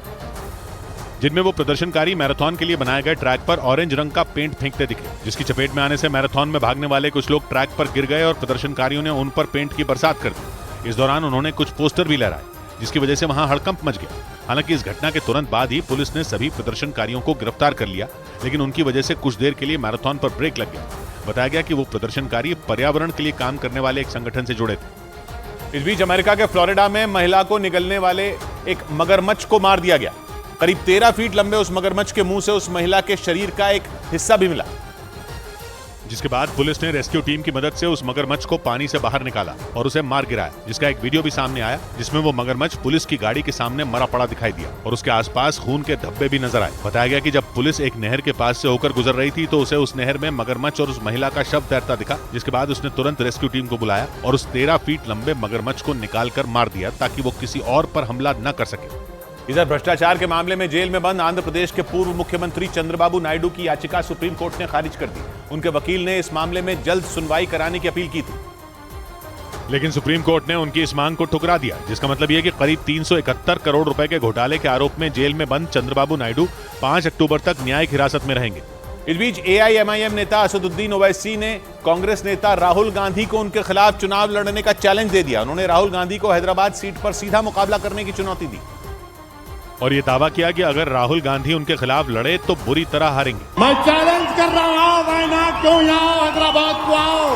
जिनमें वो प्रदर्शनकारी मैराथन के लिए बनाए गए ट्रैक पर ऑरेंज रंग का पेंट फेंकते दिखे, जिसकी चपेट में आने से मैराथन में भागने वाले कुछ लोग ट्रैक पर गिर गए और प्रदर्शनकारियों ने उन पर पेंट की बरसात कर दी। इस दौरान उन्होंने कुछ पोस्टर भी लहराए, जिसकी वजह से वहां हड़कंप मच गया। हालांकि इस घटना के तुरंत बाद ही पुलिस ने सभी प्रदर्शनकारियों को गिरफ्तार कर लिया, लेकिन उनकी वजह से कुछ देर के लिए मैराथन पर ब्रेक लग गया। बताया गया कि वो प्रदर्शनकारी पर्यावरण के लिए काम करने वाले एक संगठन से जुड़े थे। इस बीच अमेरिका के फ्लोरिडा में महिला को निगलने वाले एक मगरमच्छ को मार दिया गया। करीब 13 फीट लंबे उस मगरमच्छ के मुंह से उस महिला के शरीर का एक हिस्सा भी मिला। जिसके बाद पुलिस ने रेस्क्यू टीम की मदद से उस मगरमच्छ को पानी से बाहर निकाला और उसे मार गिराया, जिसका एक वीडियो भी सामने आया जिसमें वो मगरमच्छ पुलिस की गाड़ी के सामने मरा पड़ा दिखाई दिया और उसके आसपास खून के धब्बे भी नजर आए। बताया गया कि जब पुलिस एक नहर के पास से होकर गुजर रही थी तो उसे उस नहर में मगरमच्छ और उस महिला का शव तैरता दिखा, जिसके बाद उसने तुरंत रेस्क्यू टीम को बुलाया और उस 13 फीट लंबे मगरमच्छ को निकाल कर मार दिया ताकि वो किसी और पर हमला न कर सके। इधर भ्रष्टाचार के मामले में जेल में बंद आंध्र प्रदेश के पूर्व मुख्यमंत्री चंद्रबाबू नायडू की याचिका सुप्रीम कोर्ट ने खारिज कर दी। उनके वकील ने इस मामले में जल्द सुनवाई कराने की अपील की थी, लेकिन सुप्रीम कोर्ट ने उनकी इस मांग को ठुकरा दिया, जिसका मतलब यह कि करीब 371 करोड़ रुपए के घोटाले के आरोप में जेल में बंद चंद्रबाबू नायडू 5 अक्टूबर तक न्यायिक हिरासत में रहेंगे। इस बीच AIMIM नेता असदुद्दीन ओवैसी ने कांग्रेस नेता राहुल गांधी को उनके खिलाफ चुनाव लड़ने का चैलेंज दे दिया। उन्होंने राहुल गांधी को हैदराबाद सीट पर सीधा मुकाबला करने की चुनौती दी और ये दावा किया कि अगर राहुल गांधी उनके खिलाफ लड़े तो बुरी तरह हारेंगे। मैं चैलेंज कर रहा हूं, वायनाड क्यों यहाँ हैदराबाद को आओ,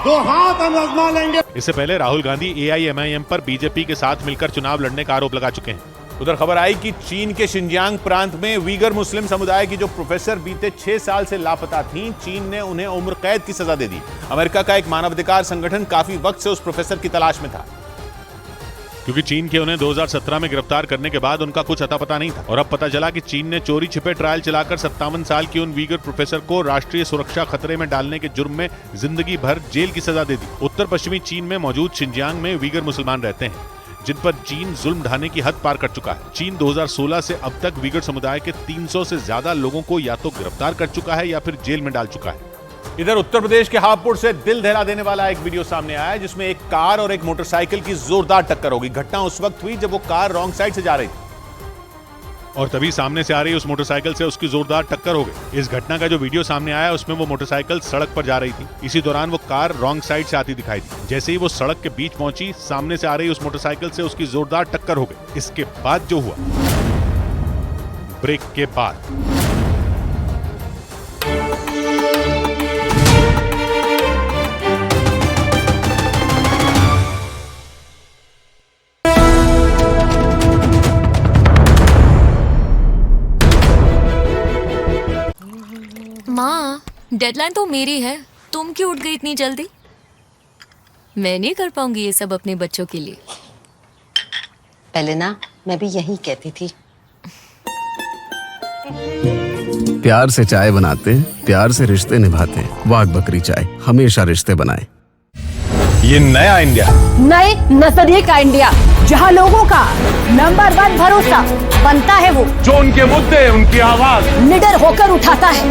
2 हाथ हम आजमा लेंगे। इससे पहले राहुल गांधी AIMIM पर बीजेपी के साथ मिलकर चुनाव लड़ने का आरोप लगा चुके हैं। उधर खबर आई कि चीन के शिनजियांग प्रांत में वीगर मुस्लिम समुदाय की जो प्रोफेसर बीते 6 साल से लापता थीं, चीन ने उन्हें उम्र कैद की सजा दे दी। अमेरिका का एक मानवाधिकार संगठन काफी वक्त से उस प्रोफेसर की तलाश में था, क्योंकि चीन के उन्हें 2017 में गिरफ्तार करने के बाद उनका कुछ अता पता नहीं था और अब पता चला कि चीन ने चोरी छिपे ट्रायल चलाकर 57 साल की उन वीगर प्रोफेसर को राष्ट्रीय सुरक्षा खतरे में डालने के जुर्म में जिंदगी भर जेल की सजा दे दी। उत्तर पश्चिमी चीन में मौजूद शिनजियांग में वीगर मुसलमान रहते हैं, जिन पर चीन जुल्म ढाने की हद पार कर चुका है। चीन 2016 से अब तक वीगर समुदाय के 300 से ज्यादा लोगों को या तो गिरफ्तार कर चुका है या फिर जेल में डाल चुका है। इधर उत्तर प्रदेश के हापुड़ से दिल दहला देने वाला एक वीडियो सामने आया है, जिसमें एक कार और एक मोटरसाइकिल की जोरदार टक्कर हो गई। घटना उस वक्त हुई जब वो कार रॉन्ग साइड से जा रही थी और तभी सामने से आ रही उस मोटरसाइकिल से उसकी जोरदार टक्कर हो गई। इस घटना का जो वीडियो सामने आया उसमें वो मोटरसाइकिल सड़क पर जा रही थी। इसी दौरान वो कार रॉन्ग साइड से आती दिखाई दी। जैसे ही वो सड़क के बीच पहुंची, सामने से आ रही उस मोटरसाइकिल से उसकी जोरदार टक्कर हो गई। इसके बाद जो हुआ, ब्रेक के बाद माँ, डेडलाइन तो मेरी है, तुम क्यों उठ गई इतनी जल्दी? मैं नहीं कर पाऊंगी ये सब अपने बच्चों के लिए। पहले ना मैं भी यही कहती थी। प्यार से चाय बनाते, प्यार से रिश्ते निभाते। वाघ बकरी चाय हमेशा रिश्ते बनाए। ये नया इंडिया, नए नजरिए का इंडिया, जहां लोगों का नंबर 1 भरोसा बनता है वो जो उनके मुद्दे, उनकी आवाज निडर होकर उठाता है,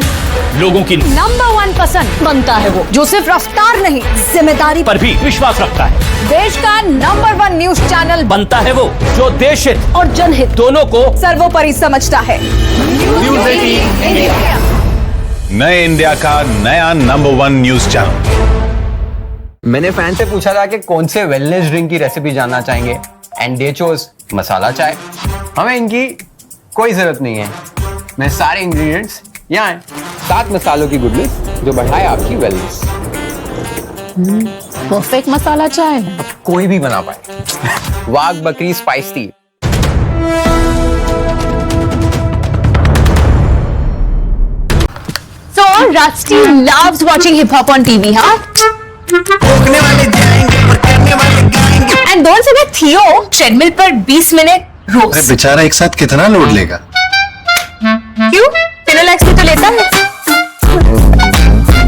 लोगों की नंबर 1 पसंद बनता है वो जो सिर्फ रफ्तार नहीं जिम्मेदारी पर भी विश्वास रखता है। देश का नंबर 1 न्यूज चैनल बनता है वो जो देश हित और जनहित दोनों को सर्वोपरि समझता है। न्यूज़ 18 इंडिया, नए इंडिया का नया नंबर 1 न्यूज चैनल। मैंने फैन से पूछा था कि कौन से वेलनेस ड्रिंक की रेसिपी जानना चाहेंगे, एंड दे चोज मसाला चाय। हमें इनकी कोई जरूरत नहीं है, मैं सारे इंग्रेडिएंट्स यहाँ हैं। 7 मसालों की गुडनेस जो बढ़ाए आपकी वेलनेस। परफेक्ट मसाला चाय कोई भी बना पाए। वाघ बकरी spice T. So Rusty loves watching hip hop on TV, huh? रोकने वाले जाएंगे और करने वाले गाएंगे। And don't forget Theo, treadmill पर 20 मिनट रोज। अरे बेचारा एक साथ कितना लोड लेगा? क्यों? Pinolex भी तो लेता है।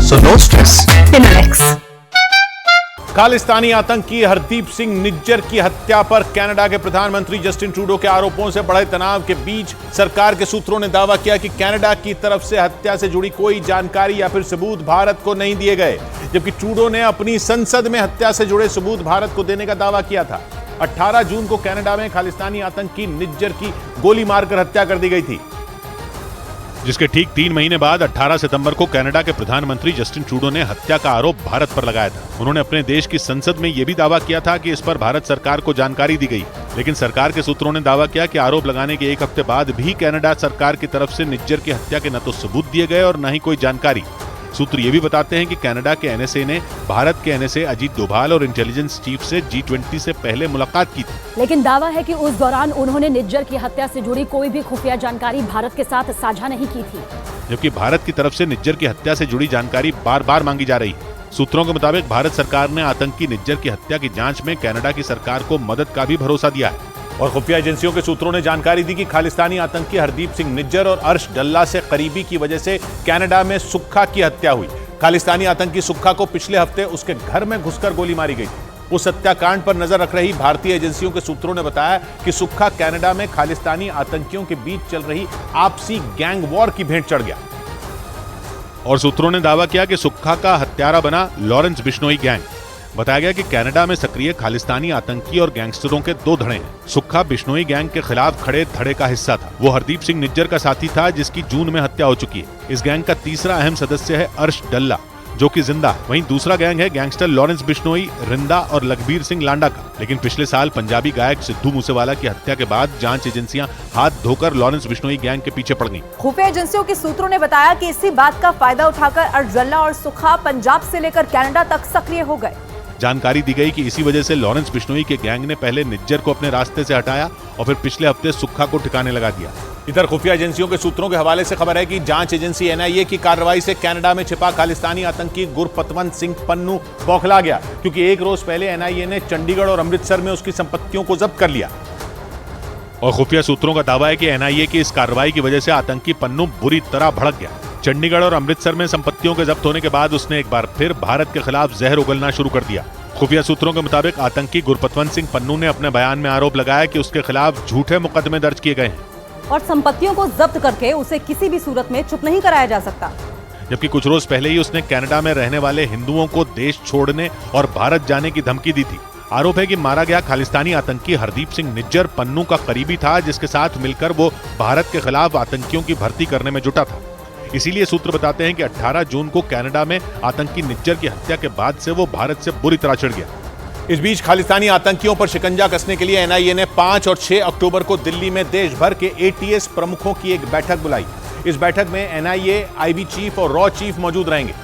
So no stress. Pinolex। Khalistani आतंकी हरदीप सिंह निज्जर की हत्या पर कनाडा के प्रधानमंत्री जस्टिन ट्रूडो के आरोपों से बढ़े तनाव के बीच सरकार के सूत्रों ने दावा किया कि कनाडा की तरफ से हत्या से जुड़ी कोई जानकारी या फिर सबूत भारत को नहीं दिए गए, जबकि ट्रूडो ने अपनी संसद में हत्या से जुड़े सबूत भारत को देने का दावा किया था। 18 जून को कनाडा में खालिस्तानी आतंकी निज्जर की गोली मारकर हत्या कर दी गई थी, जिसके ठीक 3 महीने बाद 18 सितंबर को कनाडा के प्रधानमंत्री जस्टिन ट्रूडो ने हत्या का आरोप भारत पर लगाया था। उन्होंने अपने देश की संसद में यह भी दावा किया था कि इस पर भारत सरकार को जानकारी दी गई, लेकिन सरकार के सूत्रों ने दावा किया कि आरोप लगाने के 1 हफ्ते बाद भी कनाडा सरकार की तरफ से निज्जर की हत्या के न तो सबूत दिए गए और न ही कोई जानकारी। सूत्र ये भी बताते हैं कि कनाडा के NSA ने भारत के NSA अजीत डोभाल और इंटेलिजेंस चीफ से G20 से पहले मुलाकात की थी, लेकिन दावा है कि उस दौरान उन्होंने निज्जर की हत्या से जुड़ी कोई भी खुफिया जानकारी भारत के साथ साझा नहीं की थी। जबकि भारत की तरफ से निज्जर की हत्या से जुड़ी जानकारी बार बार मांगी जा रही है। सूत्रों के मुताबिक भारत सरकार ने आतंकी निज्जर की हत्या की जांच में कनाडा की सरकार को मदद का भी भरोसा दिया है। और खुफिया एजेंसियों के सूत्रों ने जानकारी दी कि खालिस्तानी आतंकी हरदीप सिंह निज्जर और अर्श डल्ला से करीबी की वजह से कनाडा में सुक्खा की हत्या हुई। खालिस्तानी आतंकी सुक्खा को पिछले हफ्ते उसके घर में घुसकर गोली मारी गई थी। उस हत्याकांड पर नजर रख रही भारतीय एजेंसियों के सूत्रों ने बताया कि सुक्खा कनाडा में खालिस्तानी आतंकियों के बीच चल रही आपसी गैंग वॉर की भेंट चढ़ गया। और सूत्रों ने दावा किया कि सुक्खा का हत्यारा बना लॉरेंस बिश्नोई गैंग। बताया गया कि कनाडा में सक्रिय खालिस्तानी आतंकी और गैंगस्टरों के दो धड़े हैं। सुक्खा बिश्नोई गैंग के खिलाफ खड़े धड़े का हिस्सा था। वो हरदीप सिंह निज्जर का साथी था जिसकी जून में हत्या हो चुकी है। इस गैंग का तीसरा अहम सदस्य है अर्श डल्ला जो कि जिंदा। वहीं दूसरा गैंग है गैंगस्टर लॉरेंस बिश्नोई, रिंदा और लखबीर सिंह लांडा का। लेकिन पिछले साल पंजाबी गायक सिद्धू मूसेवाला की हत्या के बाद जांच एजेंसियां हाथ धोकर लॉरेंस बिश्नोई गैंग के पीछे पड़ गईं। खुफिया एजेंसियों के सूत्रों ने बताया कि इसी बात का फायदा उठाकर अर्श डल्ला और सुक्खा पंजाब से लेकर कनाडा तक सक्रिय हो गए। जानकारी दी गई कि इसी वजह से लॉरेंस बिश्नोई के गैंग ने पहले निज्जर को अपने रास्ते से हटाया और फिर पिछले हफ्ते सुक्खा को ठिकाने लगा दिया। इधर खुफिया एजेंसियों के सूत्रों के हवाले से खबर है कि जांच एजेंसी एनआईए की कार्रवाई से कनाडा में छिपा खालिस्तानी आतंकी गुरपतवंत सिंह पन्नू बौखला गया, क्योंकि एक रोज पहले एनआईए ने चंडीगढ़ और अमृतसर में उसकी संपत्तियों को जब्त कर लिया। और खुफिया सूत्रों का दावा है कि एनआईए की इस कार्रवाई की वजह से आतंकी पन्नू बुरी तरह भड़क गया। चंडीगढ़ और अमृतसर में संपत्तियों के जब्त होने के बाद उसने एक बार फिर भारत के खिलाफ जहर उगलना शुरू कर दिया। खुफिया सूत्रों के मुताबिक आतंकी गुरपतवंत सिंह पन्नू ने अपने बयान में आरोप लगाया कि उसके खिलाफ झूठे मुकदमे दर्ज किए गए हैं और संपत्तियों को जब्त करके उसे किसी भी सूरत में चुप नहीं कराया जा सकता। जबकि कुछ रोज पहले ही उसने कनाडा में रहने वाले हिंदुओं को देश छोड़ने और भारत जाने की धमकी दी थी। आरोप है कि मारा गया खालिस्तानी आतंकी हरदीप सिंह निज्जर पन्नू का करीबी था, जिसके साथ मिलकर वो भारत के खिलाफ आतंकियों की भर्ती करने में जुटा था। इसीलिए सूत्र बताते हैं कि 18 जून को कनाडा में आतंकी निज्जर की हत्या के बाद से वो भारत से बुरी तरह चिढ़ गया। इस बीच खालिस्तानी आतंकियों पर शिकंजा कसने के लिए एनआईए ने 5 और 6 अक्टूबर को दिल्ली में देश भर के एटीएस प्रमुखों की एक बैठक बुलाई। इस बैठक में एनआईए, आईबी चीफ और रॉ चीफ मौजूद रहेंगे,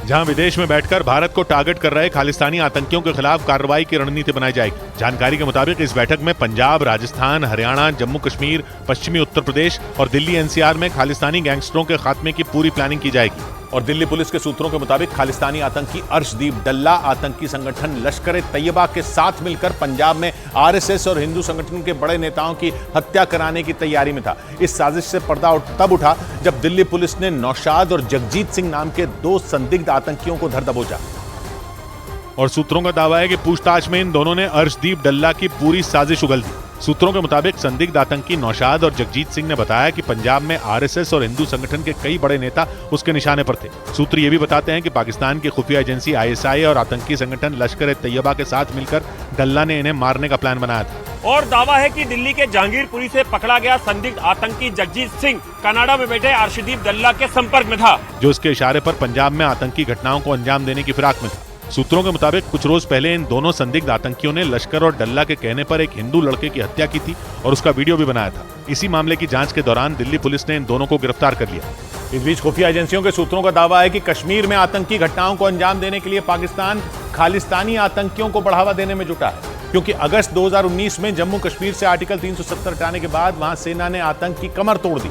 जहां विदेश में बैठकर भारत को टारगेट कर रहे खालिस्तानी आतंकियों के खिलाफ कार्रवाई की रणनीति बनाई जाएगी। जानकारी के मुताबिक इस बैठक में पंजाब, राजस्थान, हरियाणा, जम्मू कश्मीर, पश्चिमी उत्तर प्रदेश और दिल्ली एनसीआर में खालिस्तानी गैंगस्टरों के खात्मे की पूरी प्लानिंग की जाएगी। और दिल्ली पुलिस के सूत्रों के मुताबिक खालिस्तानी आतंकी अर्शदीप डल्ला आतंकी संगठन लश्कर तैयबा के साथ मिलकर पंजाब में आरएसएस और हिंदू संगठन के बड़े नेताओं की हत्या कराने की तैयारी में था। इस साजिश से पर्दा तब उठा जब दिल्ली पुलिस ने नौशाद और जगजीत सिंह नाम के 2 संदिग्ध आतंकियों को धर दबोचा। और सूत्रों का दावा है कि पूछताछ में इन दोनों ने अर्शदीप डल्ला की पूरी साजिश उगल दी। सूत्रों के मुताबिक संदिग्ध आतंकी नौशाद और जगजीत सिंह ने बताया कि पंजाब में आरएसएस और हिंदू संगठन के कई बड़े नेता उसके निशाने पर थे। सूत्र ये भी बताते हैं कि पाकिस्तान की खुफिया एजेंसी आईएसआई और आतंकी संगठन लश्कर तैयबा के साथ मिलकर डल्ला ने इन्हें मारने का प्लान बनाया था। और दावा है कि दिल्ली के जहांगीरपुरी से पकड़ा गया संदिग्ध आतंकी जगजीत सिंह कनाडा में बैठे अर्शदीप डल्ला के संपर्क में था, जो उसके इशारे पर पंजाब में आतंकी घटनाओं को अंजाम देने की फिराक में था। सूत्रों के मुताबिक कुछ रोज पहले इन दोनों संदिग्ध आतंकियों ने लश्कर और डल्ला के कहने पर एक हिंदू लड़के की हत्या की थी और उसका वीडियो भी बनाया था। इसी मामले की जांच के दौरान दिल्ली पुलिस ने इन दोनों को गिरफ्तार कर लिया। इस बीच खुफिया एजेंसियों के सूत्रों का दावा है कि कश्मीर में आतंकी घटनाओं को अंजाम देने के लिए पाकिस्तान खालिस्तानी आतंकियों को बढ़ावा देने में जुटा है, क्योंकि अगस्त 2019 में जम्मू कश्मीर से आर्टिकल 370 हटाने के बाद वहां सेना ने आतंक की कमर तोड़ दी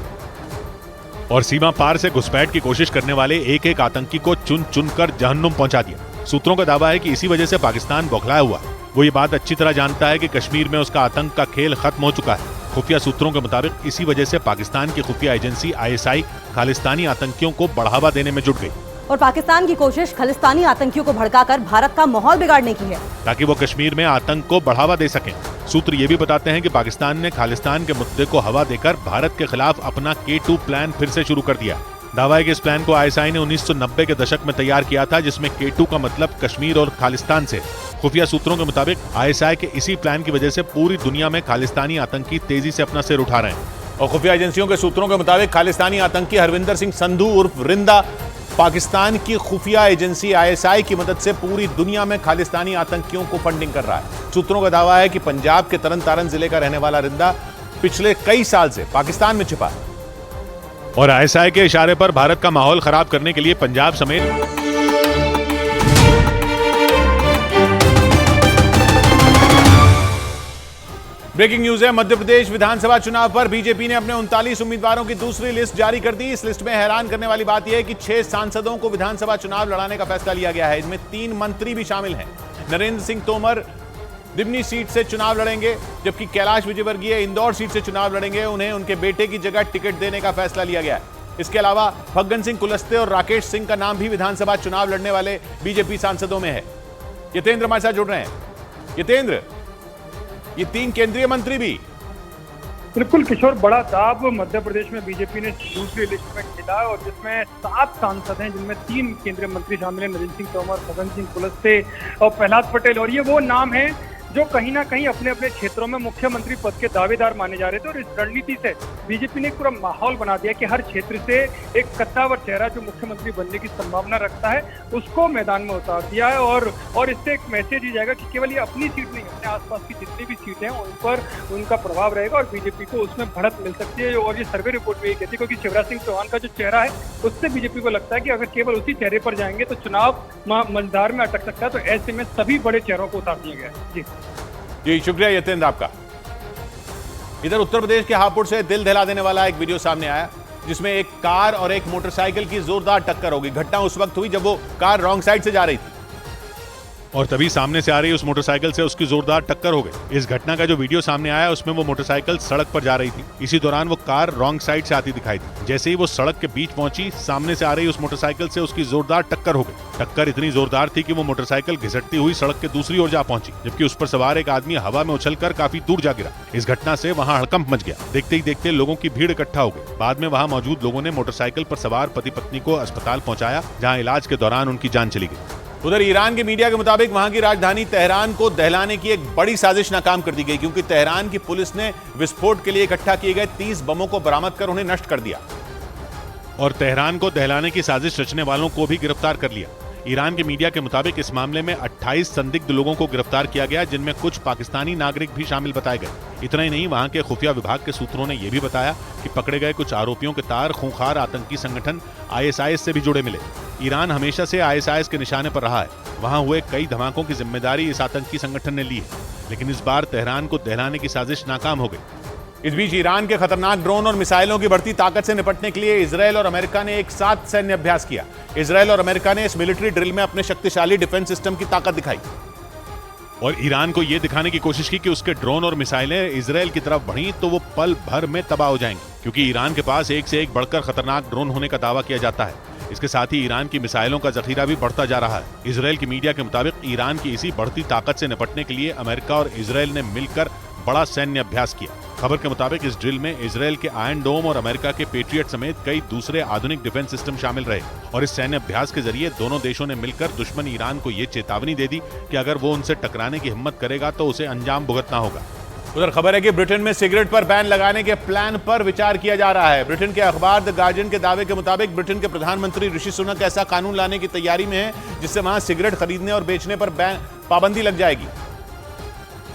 और सीमा पार से घुसपैठ की कोशिश करने वाले एक एक आतंकी को चुन चुन कर जहन्नुम पहुंचा दिया। सूत्रों का दावा है कि इसी वजह से पाकिस्तान बौखलाया हुआ। वो ये बात अच्छी तरह जानता है कि कश्मीर में उसका आतंक का खेल खत्म हो चुका है। खुफिया सूत्रों के मुताबिक इसी वजह से पाकिस्तान की खुफिया एजेंसी आईएसआई खालिस्तानी आतंकियों को बढ़ावा देने में जुट गई और पाकिस्तान की कोशिश खालिस्तानी आतंकियों को भड़काकर भारत का माहौल बिगाड़ने की है, ताकि वो कश्मीर में आतंक को बढ़ावा दे सकें। सूत्र ये भी बताते हैं कि पाकिस्तान ने खालिस्तान के मुद्दे को हवा देकर भारत के खिलाफ अपना K2 प्लान फिर से शुरू कर दिया। दावा है कि इस प्लान को आईएसआई ने 1990 के दशक में तैयार किया था, जिसमें K2 का मतलब कश्मीर और खालिस्तान से। खुफिया सूत्रों के मुताबिक आईएसआई के इसी प्लान की वजह से पूरी दुनिया में खालिस्तानी आतंकी तेजी से अपना सिर उठा रहे हैं। और खुफिया एजेंसियों के सूत्रों के मुताबिक खालिस्तानी आतंकी हरविंदर सिंह संधू उर्फ रिंदा पाकिस्तान की खुफिया एजेंसी आईएसआई की मदद से पूरी दुनिया में खालिस्तानी आतंकियों को फंडिंग कर रहा है। सूत्रों का दावा है कि पंजाब के तरन तारन जिले का रहने वाला रिंदा पिछले कई साल से पाकिस्तान में छिपा है और आईएसआई के इशारे पर भारत का माहौल खराब करने के लिए पंजाब समेत ब्रेकिंग न्यूज है। मध्य प्रदेश विधानसभा चुनाव पर बीजेपी ने अपने 39 उम्मीदवारों की दूसरी लिस्ट जारी कर दी। इस लिस्ट में हैरान करने वाली बात यह है कि 6 सांसदों को विधानसभा चुनाव लड़ाने का फैसला लिया गया है। इनमें 3 मंत्री भी शामिल हैं। नरेंद्र सिंह तोमर दिमनी सीट से चुनाव लड़ेंगे, जबकि कैलाश विजयवर्गीय इंदौर सीट से चुनाव लड़ेंगे। उन्हें उनके बेटे की जगह टिकट देने का फैसला लिया गया है। इसके अलावा फग्गन सिंह कुलस्ते और राकेश सिंह का नाम भी विधानसभा चुनाव लड़ने वाले बीजेपी सांसदों में है। यतेंद्र हमारे साथ जुड़ रहे हैं। यतेंद्र, ये 3 केंद्रीय मंत्री भी। बिल्कुल किशोर, बड़ा दाव मध्य प्रदेश में बीजेपी ने दूसरी लिस्ट में खेला और जिसमें 7 सांसद हैं, जिनमें 3 केंद्रीय मंत्री शामिल हैं, नरेंद्र सिंह तोमर, फग्गन सिंह कुलस्ते और प्रहलाद पटेल। और ये वो नाम है जो कहीं ना कहीं अपने अपने क्षेत्रों में मुख्यमंत्री पद के दावेदार माने जा रहे थे। और इस रणनीति से बीजेपी ने एक पूरा माहौल बना दिया कि हर क्षेत्र से एक कद्दावर चेहरा जो मुख्यमंत्री बनने की संभावना रखता है उसको मैदान में उतार दिया है। और इससे एक मैसेज ही जाएगा कि केवल ये अपनी सीट नहीं, अपने आसपास की जितनी भी सीटें हैं उन पर उनका प्रभाव रहेगा और बीजेपी को उसमें बढ़त मिल सकती है। और ये सर्वे रिपोर्ट भी यही कहती है, क्योंकि शिवराज सिंह चौहान का जो चेहरा है उससे बीजेपी को लगता है कि अगर केवल उसी चेहरे पर जाएंगे तो चुनाव मझधार में अटक सकता है। तो ऐसे में सभी बड़े चेहरों को उतार दिया गया है। जी शुक्रिया यतेंद्र आपका। इधर उत्तर प्रदेश के हापुड़ से दिल दहला देने वाला एक वीडियो सामने आया, जिसमें एक कार और एक मोटरसाइकिल की जोरदार टक्कर हो गई। घटना उस वक्त हुई जब वो कार रॉन्ग साइड से जा रही थी और तभी सामने से आ रही उस मोटरसाइकिल से उसकी जोरदार टक्कर हो गई। इस घटना का जो वीडियो सामने आया उसमें वो मोटरसाइकिल सड़क पर जा रही थी। इसी दौरान वो कार रॉन्ग साइड से आती दिखाई दी। जैसे ही वो सड़क के बीच पहुंची, सामने से आ रही उस मोटरसाइकिल से उसकी जोरदार टक्कर हो गई। टक्कर इतनी जोरदार थी कि वो मोटरसाइकिल घिसटती हुई सड़क के दूसरी ओर जा पहुंची, जबकि उस पर सवार एक आदमी हवा में उछलकर काफी दूर जा गिरा। इस घटना से वहां हड़कंप मच गया। देखते ही देखते लोगों की भीड़ इकट्ठा हो गई। बाद में वहां मौजूद लोगों ने मोटरसाइकिल पर सवार पति पत्नी को अस्पताल पहुंचाया, जहां इलाज के दौरान उनकी जान चली गई। उधर ईरान के मीडिया के मुताबिक वहां की राजधानी तेहरान को दहलाने की एक बड़ी साजिश नाकाम कर दी गई, क्योंकि तेहरान की पुलिस ने विस्फोट के लिए इकट्ठा किए गए 30 बमों को बरामद कर उन्हें नष्ट कर दिया और तेहरान को दहलाने की साजिश रचने वालों को भी गिरफ्तार कर लिया। ईरान के मीडिया के मुताबिक इस मामले में 28 संदिग्ध लोगों को गिरफ्तार किया गया, जिनमें कुछ पाकिस्तानी नागरिक भी शामिल बताए गए। इतना ही नहीं, वहां के खुफिया विभाग के सूत्रों ने यह भी बताया कि पकड़े गए कुछ आरोपियों के तार खूंखार आतंकी संगठन ISIS से भी जुड़े मिले। ईरान हमेशा से ISIS के निशाने पर रहा है। वहां हुए कई धमाकों की जिम्मेदारी इस आतंकी संगठन ने ली है, लेकिन इस बार तेहरान को दहलाने की साजिश नाकाम हो गई। इस बीच ईरान के खतरनाक ड्रोन और मिसाइलों की बढ़ती ताकत से निपटने के लिए इजरायल और अमेरिका ने एक साथ सैन्य अभ्यास किया। इजरायल और अमेरिका ने इस मिलिट्री ड्रिल में अपने शक्तिशाली डिफेंस सिस्टम की ताकत दिखाई और ईरान को यह दिखाने की कोशिश की कि उसके ड्रोन और मिसाइलें इजरायल की तरफ बढ़ी तो वो पल भर में तबाह हो जाएंगी, क्योंकि ईरान के पास एक से एक बढ़कर खतरनाक ड्रोन होने का दावा किया जाता है। इसके साथ ही ईरान की मिसाइलों का जखीरा भी बढ़ता जा रहा है। इजरायल की मीडिया के मुताबिक ईरान की इसी बढ़ती ताकत से निपटने के लिए अमेरिका और इजरायल ने मिलकर बड़ा सैन्य अभ्यास किया। खबर के मुताबिक इस ड्रिल में इजरायल के आयरन डोम और अमेरिका के पेट्रियट समेत कई दूसरे आधुनिक डिफेंस सिस्टम शामिल रहे और इस सैन्य अभ्यास के जरिए दोनों देशों ने मिलकर दुश्मन ईरान को ये चेतावनी दे दी कि अगर वो उनसे टकराने की हिम्मत करेगा तो उसे अंजाम भुगतना होगा। उधर खबर है कि ब्रिटेन में सिगरेट पर बैन लगाने के प्लान पर विचार किया जा रहा है। ब्रिटेन के अखबार द गार्जियन के दावे के मुताबिक ब्रिटेन के प्रधानमंत्री ऋषि सुनक ऐसा कानून लाने की तैयारी में है, जिससे वहां सिगरेट खरीदने और बेचने पर पाबंदी लग जाएगी।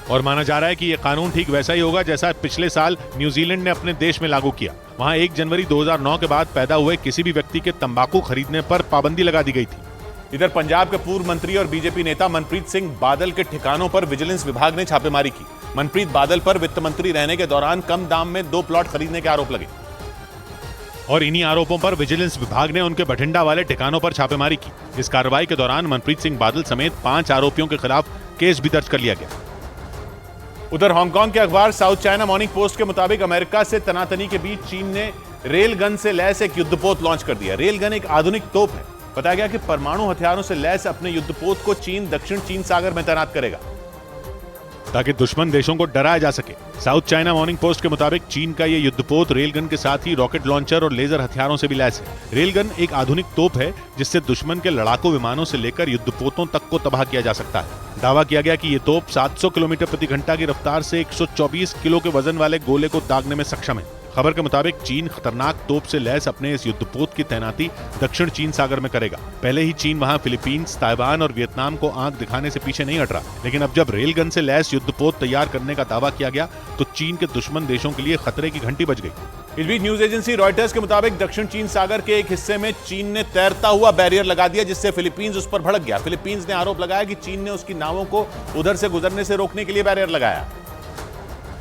और माना जा रहा है कि यह कानून ठीक वैसा ही होगा जैसा पिछले साल न्यूजीलैंड ने अपने देश में लागू किया। वहां 1 जनवरी 2009 के बाद पैदा हुए किसी भी व्यक्ति के तंबाकू खरीदने पर पाबंदी लगा दी गई थी। इधर पंजाब के पूर्व मंत्री और बीजेपी नेता मनप्रीत सिंह बादल के ठिकानों पर विजिलेंस विभाग ने छापेमारी की। मनप्रीत बादल पर वित्त मंत्री रहने के दौरान कम दाम में 2 प्लॉट खरीदने के आरोप लगे और इन्हीं आरोपों पर विजिलेंस विभाग ने उनके बठिंडा वाले ठिकानों पर छापेमारी की। इस कार्रवाई के दौरान मनप्रीत सिंह बादल समेत 5 आरोपियों के खिलाफ केस भी दर्ज कर लिया गया। उधर हांगकांग के अखबार साउथ चाइना मॉर्निंग पोस्ट के मुताबिक अमेरिका से तनातनी के बीच चीन ने रेल गन से लैस एक युद्धपोत लॉन्च कर दिया। रेल गन एक आधुनिक तोप है। बताया गया कि परमाणु हथियारों से लैस अपने युद्धपोत को चीन दक्षिण चीन सागर में तैनात करेगा ताकि दुश्मन देशों को डराया जा सके। साउथ चाइना मॉर्निंग पोस्ट के मुताबिक चीन का ये युद्धपोत रेलगन के साथ ही रॉकेट लॉन्चर और लेजर हथियारों से भी लैस है। रेलगन एक आधुनिक तोप है जिससे दुश्मन के लड़ाकू विमानों से लेकर युद्धपोतों तक को तबाह किया जा सकता है। दावा किया गया कि ये तोप 700 किलोमीटर प्रति घंटा की रफ्तार से 124 किलो के वजन वाले गोले को दागने में सक्षम है। खबर के मुताबिक चीन खतरनाक तोप से लैस अपने इस युद्धपोत की तैनाती दक्षिण चीन सागर में करेगा। पहले ही चीन वहां फिलीपींस, ताइवान और वियतनाम को आंख दिखाने से पीछे नहीं हट रहा, लेकिन अब जब रेलगन से लैस युद्धपोत तैयार करने का दावा किया गया तो चीन के दुश्मन देशों के लिए खतरे की घंटी बज गई। इस बीच न्यूज एजेंसी रॉयटर्स के मुताबिक दक्षिण चीन सागर के एक हिस्से में चीन ने तैरता हुआ बैरियर लगा दिया, जिससे फिलीपींस उस पर भड़क गया। फिलीपींस ने आरोप लगाया कि चीन ने उसकी नावों को उधर से गुजरने से रोकने के लिए बैरियर लगाया।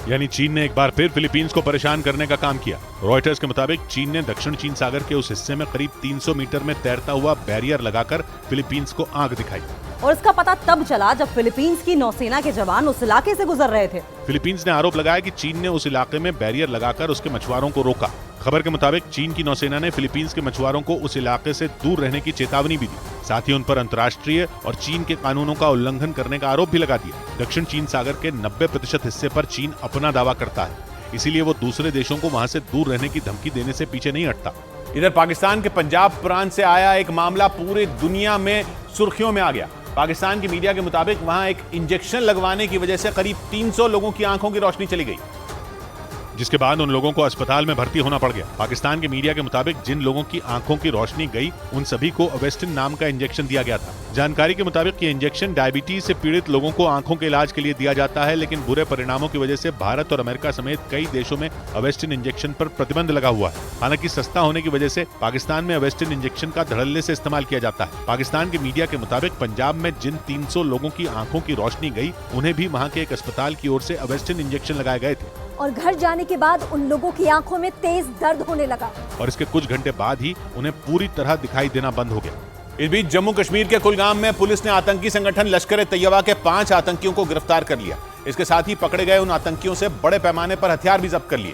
यानी चीन ने एक बार फिर फिलीपींस को परेशान करने का काम किया। रॉयटर्स के मुताबिक चीन ने दक्षिण चीन सागर के उस हिस्से में करीब 300 मीटर में तैरता हुआ बैरियर लगाकर फिलीपींस को आंख दिखाई। और इसका पता तब चला जब फिलीपींस की नौसेना के जवान उस इलाके से गुजर रहे थे। फिलीपींस ने आरोप लगाया कि चीन ने उस इलाके में बैरियर लगाकर उसके मछुआरों को रोका। खबर के मुताबिक चीन की नौसेना ने फिलीपींस के मछुआरों को उस इलाके से दूर रहने की चेतावनी भी दी। साथ ही उन पर अंतर्राष्ट्रीय और चीन के कानूनों का उल्लंघन करने का आरोप भी लगा दिया। दक्षिण चीन सागर के 90% हिस्से पर चीन अपना दावा करता है, इसीलिए वो दूसरे देशों को वहां से दूर रहने की धमकी देने से पीछे नहीं हटता। इधर पाकिस्तान के पंजाब प्रांत से आया एक मामला पूरी दुनिया में सुर्खियों में आ गया। पाकिस्तान की मीडिया के मुताबिक वहां एक इंजेक्शन लगवाने की वजह से करीब 300 लोगों की आंखों की रोशनी चली गई, जिसके बाद उन लोगों को अस्पताल में भर्ती होना पड़ गया। पाकिस्तान के मीडिया के मुताबिक जिन लोगों की आंखों की रोशनी गई उन सभी को अवेस्टिन नाम का इंजेक्शन दिया गया था। जानकारी के मुताबिक ये इंजेक्शन डायबिटीज से पीड़ित लोगों को आंखों के इलाज के लिए दिया जाता है, लेकिन बुरे परिणामों की वजह से भारत और अमेरिका समेत कई देशों में अवेस्टिन इंजेक्शन पर प्रतिबंध लगा हुआ है। हालांकि सस्ता होने की वजह से पाकिस्तान में अवेस्टिन इंजेक्शन का धड़ल्ले से इस्तेमाल किया जाता है। पाकिस्तान के मीडिया के मुताबिक पंजाब में जिन 300 लोगों की आंखों की रोशनी गई उन्हें भी वहाँ के एक अस्पताल की ओर से अवेस्टिन इंजेक्शन लगाए गए थे और घर जाने के बाद उन लोगों की आंखों में तेज दर्द होने लगा और इसके कुछ घंटे बाद ही उन्हें पूरी तरह दिखाई देना बंद हो गया। इस बीच जम्मू कश्मीर के कुलगाम में पुलिस ने आतंकी संगठन लश्कर-ए-तैयबा के 5 आतंकियों को गिरफ्तार कर लिया। इसके साथ ही पकड़े गए उन आतंकियों से बड़े पैमाने पर हथियार भी जब्त कर लिए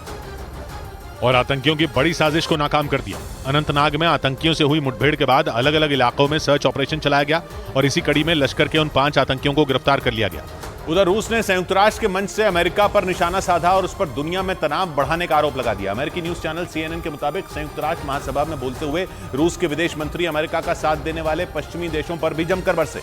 और आतंकियों की बड़ी साजिश को नाकाम कर दिया। अनंतनाग में आतंकियों से हुई मुठभेड़ के बाद अलग अलग इलाकों में सर्च ऑपरेशन चलाया गया और इसी कड़ी में लश्कर के उन 5 आतंकियों को गिरफ्तार कर लिया गया। उधर रूस ने संयुक्त राष्ट्र के मंच से अमेरिका पर निशाना साधा और उस पर दुनिया में तनाव बढ़ाने का आरोप लगा दिया। अमेरिकी न्यूज चैनल CNN के मुताबिक संयुक्त राष्ट्र महासभा में बोलते हुए रूस के विदेश मंत्री अमेरिका का साथ देने वाले पश्चिमी देशों पर भी जमकर बरसे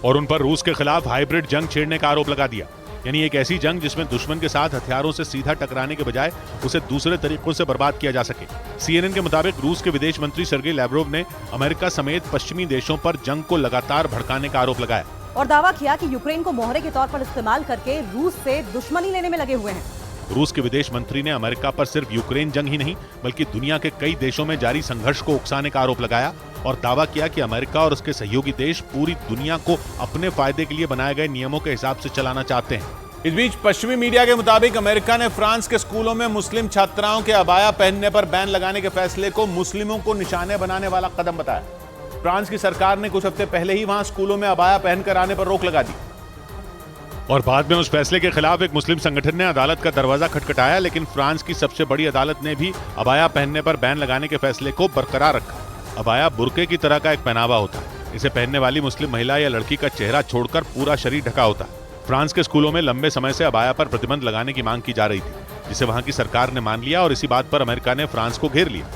और उन पर रूस के खिलाफ हाइब्रिड जंग छेड़ने का आरोप लगा दिया, यानी एक ऐसी जंग जिसमें दुश्मन के साथ हथियारों से सीधा टकराने के बजाय उसे दूसरे तरीकों से बर्बाद किया जा सके। CNN के मुताबिक रूस के विदेश मंत्री सर्गेई लैवरोव ने अमेरिका समेत पश्चिमी देशों पर जंग को लगातार भड़काने का आरोप लगाया और दावा किया कि यूक्रेन को मोहरे के तौर पर इस्तेमाल करके रूस से दुश्मनी लेने में लगे हुए हैं। रूस के विदेश मंत्री ने अमेरिका पर सिर्फ यूक्रेन जंग ही नहीं बल्कि दुनिया के कई देशों में जारी संघर्ष को उकसाने का आरोप लगाया और दावा किया कि अमेरिका और उसके सहयोगी देश पूरी दुनिया को अपने फायदे के लिए बनाए गए नियमों के हिसाब से चलाना चाहते हैं। इस बीच पश्चिमी मीडिया के मुताबिक अमेरिका ने फ्रांस के स्कूलों में मुस्लिम छात्राओं के अबाया पहनने पर बैन लगाने के फैसले को मुस्लिमों को निशाने बनाने वाला कदम बताया। फ्रांस की सरकार ने कुछ हफ्ते पहले ही वहां स्कूलों में अबाया पहनकर आने पर रोक लगा दी और बाद में उस फैसले के खिलाफ एक मुस्लिम संगठन ने अदालत का दरवाजा खटखटाया, लेकिन फ्रांस की सबसे बड़ी अदालत ने भी अबाया पहनने पर बैन लगाने के फैसले को बरकरार रखा। अबाया बुर्के की तरह का एक पहनावा होता है। इसे पहनने वाली मुस्लिम महिला या लड़की का चेहरा छोड़कर पूरा शरीर ढका होता है। फ्रांस के स्कूलों में लंबे समय से अबाया पर प्रतिबंध लगाने की मांग की जा रही थी, जिसे वहां की सरकार ने मान लिया और इसी बात पर अमेरिका ने फ्रांस को घेर लिया।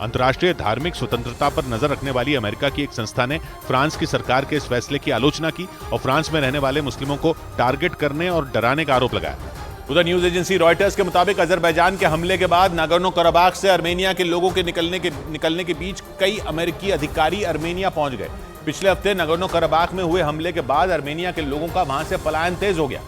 अंतर्राष्ट्रीय धार्मिक स्वतंत्रता पर नजर रखने वाली अमेरिका की एक संस्था ने फ्रांस की सरकार के इस फैसले की आलोचना की और फ्रांस में रहने वाले मुस्लिमों को टारगेट करने और डराने का आरोप लगाया। उधर न्यूज एजेंसी रॉयटर्स के मुताबिक अजरबैजान के हमले के बाद नागोर्नो कराबाख से अर्मेनिया के लोगों के निकलने के बीच कई अमेरिकी अधिकारी अर्मेनिया पहुंच गए। पिछले हफ्ते नागोर्नो कराबाख में हुए हमले के बाद अर्मेनिया के लोगों का वहां से पलायन तेज हो गया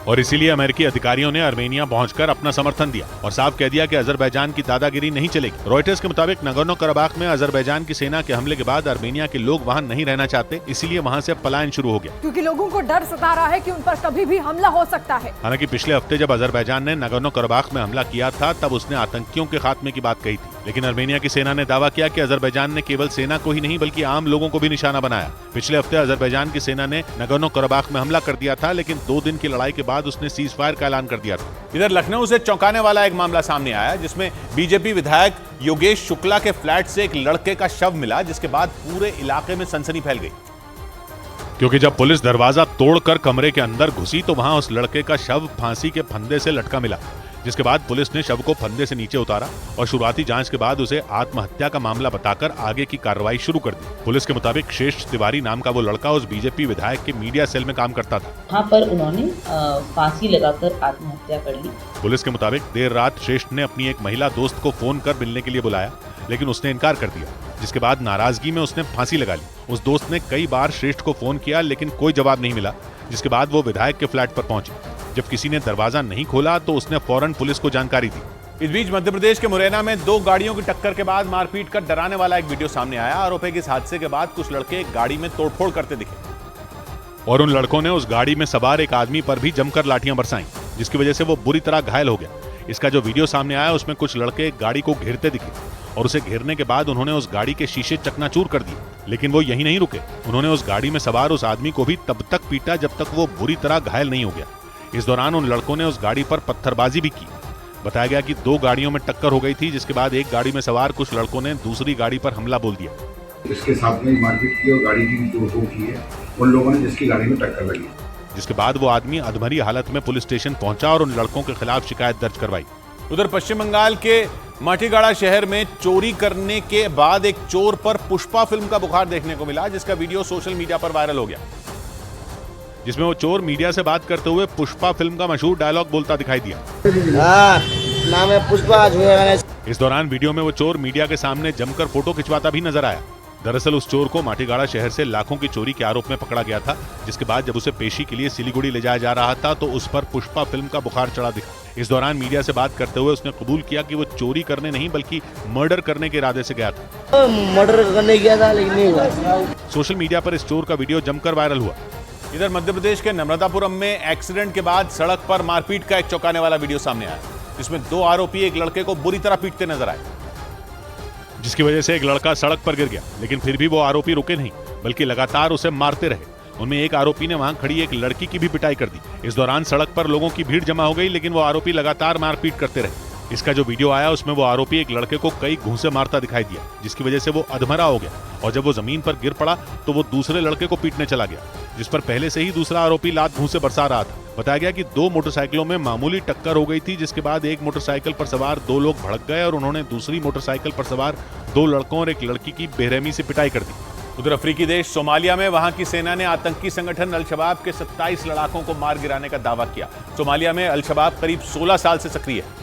और इसीलिए अमेरिकी अधिकारियों ने अर्मेनिया पहुंचकर अपना समर्थन दिया और साफ कह दिया कि अजरबैजान की दादागिरी नहीं चलेगी। रॉयटर्स के मुताबिक नागोर्नो कराबाख में अजरबैजान की सेना के हमले के बाद अर्मेनिया के लोग वहां नहीं रहना चाहते, इसीलिए वहां से पलायन शुरू हो गया क्योंकि लोगों को डर सता रहा है कि उन पर कभी भी हमला हो सकता है। हालांकि पिछले हफ्ते जब अजरबैजान ने नागोर्नो कराबाख में हमला किया था तब उसने आतंकियों के खात्मे की बात कही थी, लेकिन अर्मेनिया की सेना ने दावा किया कि अजरबैजान ने केवल सेना को ही नहीं बल्कि आम लोगों को भी निशाना बनाया। पिछले हफ्ते अजरबैजान की सेना ने नागोर्नो कराबाख में हमला कर दिया था, लेकिन 2 दिन की लड़ाई के बाद उसने सीज फायर का ऐलान कर दिया था। इधर लखनऊ से चौंकाने वाला एक मामला सामने आया जिसमें बीजेपी विधायक योगेश शुक्ला के फ्लैट से एक लड़के का शव मिला, जिसके बाद पूरे इलाके में सनसनी फैल गई क्योंकि जब पुलिस दरवाजा तोड़कर कमरे के अंदर घुसी तो वहां उस लड़के का शव फांसी के फंदे से लटका मिला, जिसके बाद पुलिस ने शव को फंदे से नीचे उतारा और शुरुआती जांच के बाद उसे आत्महत्या का मामला बताकर आगे की कार्रवाई शुरू कर दी। पुलिस के मुताबिक श्रेष्ठ तिवारी नाम का वो लड़का उस बीजेपी विधायक के मीडिया सेल में काम करता था। वहाँ पर उन्होंने फांसी लगाकर आत्महत्या कर ली। पुलिस के मुताबिक देर रात श्रेष्ठ ने अपनी एक महिला दोस्त को फोन कर मिलने के लिए बुलाया, लेकिन उसने इनकार कर दिया, जिसके बाद नाराजगी में उसने फांसी लगा ली। उस दोस्त ने कई बार श्रेष्ठ को फोन किया लेकिन कोई जवाब नहीं मिला, जिसके बाद वो विधायक के फ्लैट पर पहुंचे। जब किसी ने दरवाजा नहीं खोला तो उसने फौरन पुलिस को जानकारी दी। इस बीच मध्य प्रदेश के मुरैना में 2 गाड़ियों की टक्कर के बाद मारपीट कर डराने वाला एक वीडियो सामने आया। आरोप है कि इस हादसे के बाद कुछ लड़के गाड़ी में तोड़फोड़ करते दिखे। और उन लड़कों ने उस गाड़ी में सवार एक आदमी पर भी जमकर लाठियां बरसाईं, जिसकी वजह से वो बुरी तरह घायल हो गया। इसका जो वीडियो सामने आया उसमें कुछ लड़के गाड़ी को घेरते दिखे और उसे घेरने के बाद उन्होंने उस गाड़ी के शीशे चकनाचूर कर दिए। लेकिन वो यहीं नहीं रुके, उन्होंने उस गाड़ी में सवार उस आदमी को भी तब तक पीटा जब तक वो बुरी तरह घायल नहीं हो गया। इस दौरान उन लड़कों ने उस गाड़ी पर पत्थरबाजी भी की। बताया गया कि 2 गाड़ियों में टक्कर हो गई थी, जिसके बाद एक गाड़ी में सवार कुछ लड़कों ने दूसरी गाड़ी पर हमला बोल दिया। इसके साथ में मारपीट की और गाड़ी की भी तोड़फोड़ की है उन लोगों ने जिसकी गाड़ी में टक्कर लगी। जिसके बाद वो आदमी अधमरी हालत में पुलिस स्टेशन पहुंचा और उन लड़कों के खिलाफ शिकायत दर्ज करवाई। उधर पश्चिम बंगाल के माटीगाड़ा शहर में चोरी करने के बाद एक चोर पर पुष्पा फिल्म का बुखार देखने को मिला, जिसका वीडियो सोशल मीडिया पर वायरल हो गया, जिसमें वो चोर मीडिया से बात करते हुए पुष्पा फिल्म का मशहूर डायलॉग बोलता दिखाई दिया। नाम है पुष्पा। इस दौरान वीडियो में वो चोर मीडिया के सामने जमकर फोटो खिंचवाता भी नजर आया। दरअसल उस चोर को माटीगाड़ा शहर से लाखों की चोरी के आरोप में पकड़ा गया था, जिसके बाद जब उसे पेशी के लिए सिलीगुड़ी ले जाया जा रहा था तो उस पर पुष्पा फिल्म का बुखार चढ़ा दिखा। इस दौरान मीडिया से बात करते हुए उसने कबूल किया कि वो चोरी करने नहीं बल्कि मर्डर करने के इरादे से गया था। मर्डर करने गया था लेकिन नहीं हुआ। सोशल मीडिया पर इस चोर का वीडियो जमकर वायरल हुआ। इधर मध्य प्रदेश के नर्मदापुरम में एक्सीडेंट के बाद सड़क पर मारपीट का एक चौंकाने वाला वीडियो सामने आया, जिसमें 2 आरोपी एक लड़के को बुरी तरह पीटते नजर आए, जिसकी वजह से एक लड़का सड़क पर गिर गया। लेकिन फिर भी वो आरोपी रुके नहीं बल्कि लगातार उसे मारते रहे। उनमें एक आरोपी ने वहां खड़ी एक लड़की की भी पिटाई कर दी। इस दौरान सड़क पर लोगों की भीड़ जमा हो गई, लेकिन वो आरोपी लगातार मारपीट करते रहे। इसका जो वीडियो आया उसमें वो आरोपी एक लड़के को कई घूंसे मारता दिखाई दिया, जिसकी वजह से वो अधमरा हो गया और जब वो जमीन पर गिर पड़ा तो वो दूसरे लड़के को पीटने चला गया, जिस पर पहले से ही दूसरा आरोपी लात घूंसे बरसा रहा था। बताया गया कि 2 मोटरसाइकिलों में मामूली टक्कर हो गई थी, जिसके बाद एक मोटरसाइकिल पर सवार 2 लोग भड़क गए और उन्होंने दूसरी मोटरसाइकिल पर सवार 2 लड़कों और एक लड़की की बेरहमी से पिटाई कर दी। उधर अफ्रीकी देश सोमालिया में वहां की सेना ने आतंकी संगठन अल-शबाब के 27 लड़ाकों को मार गिराने का दावा किया। सोमालिया में अल-शबाब करीब 16 साल से सक्रिय है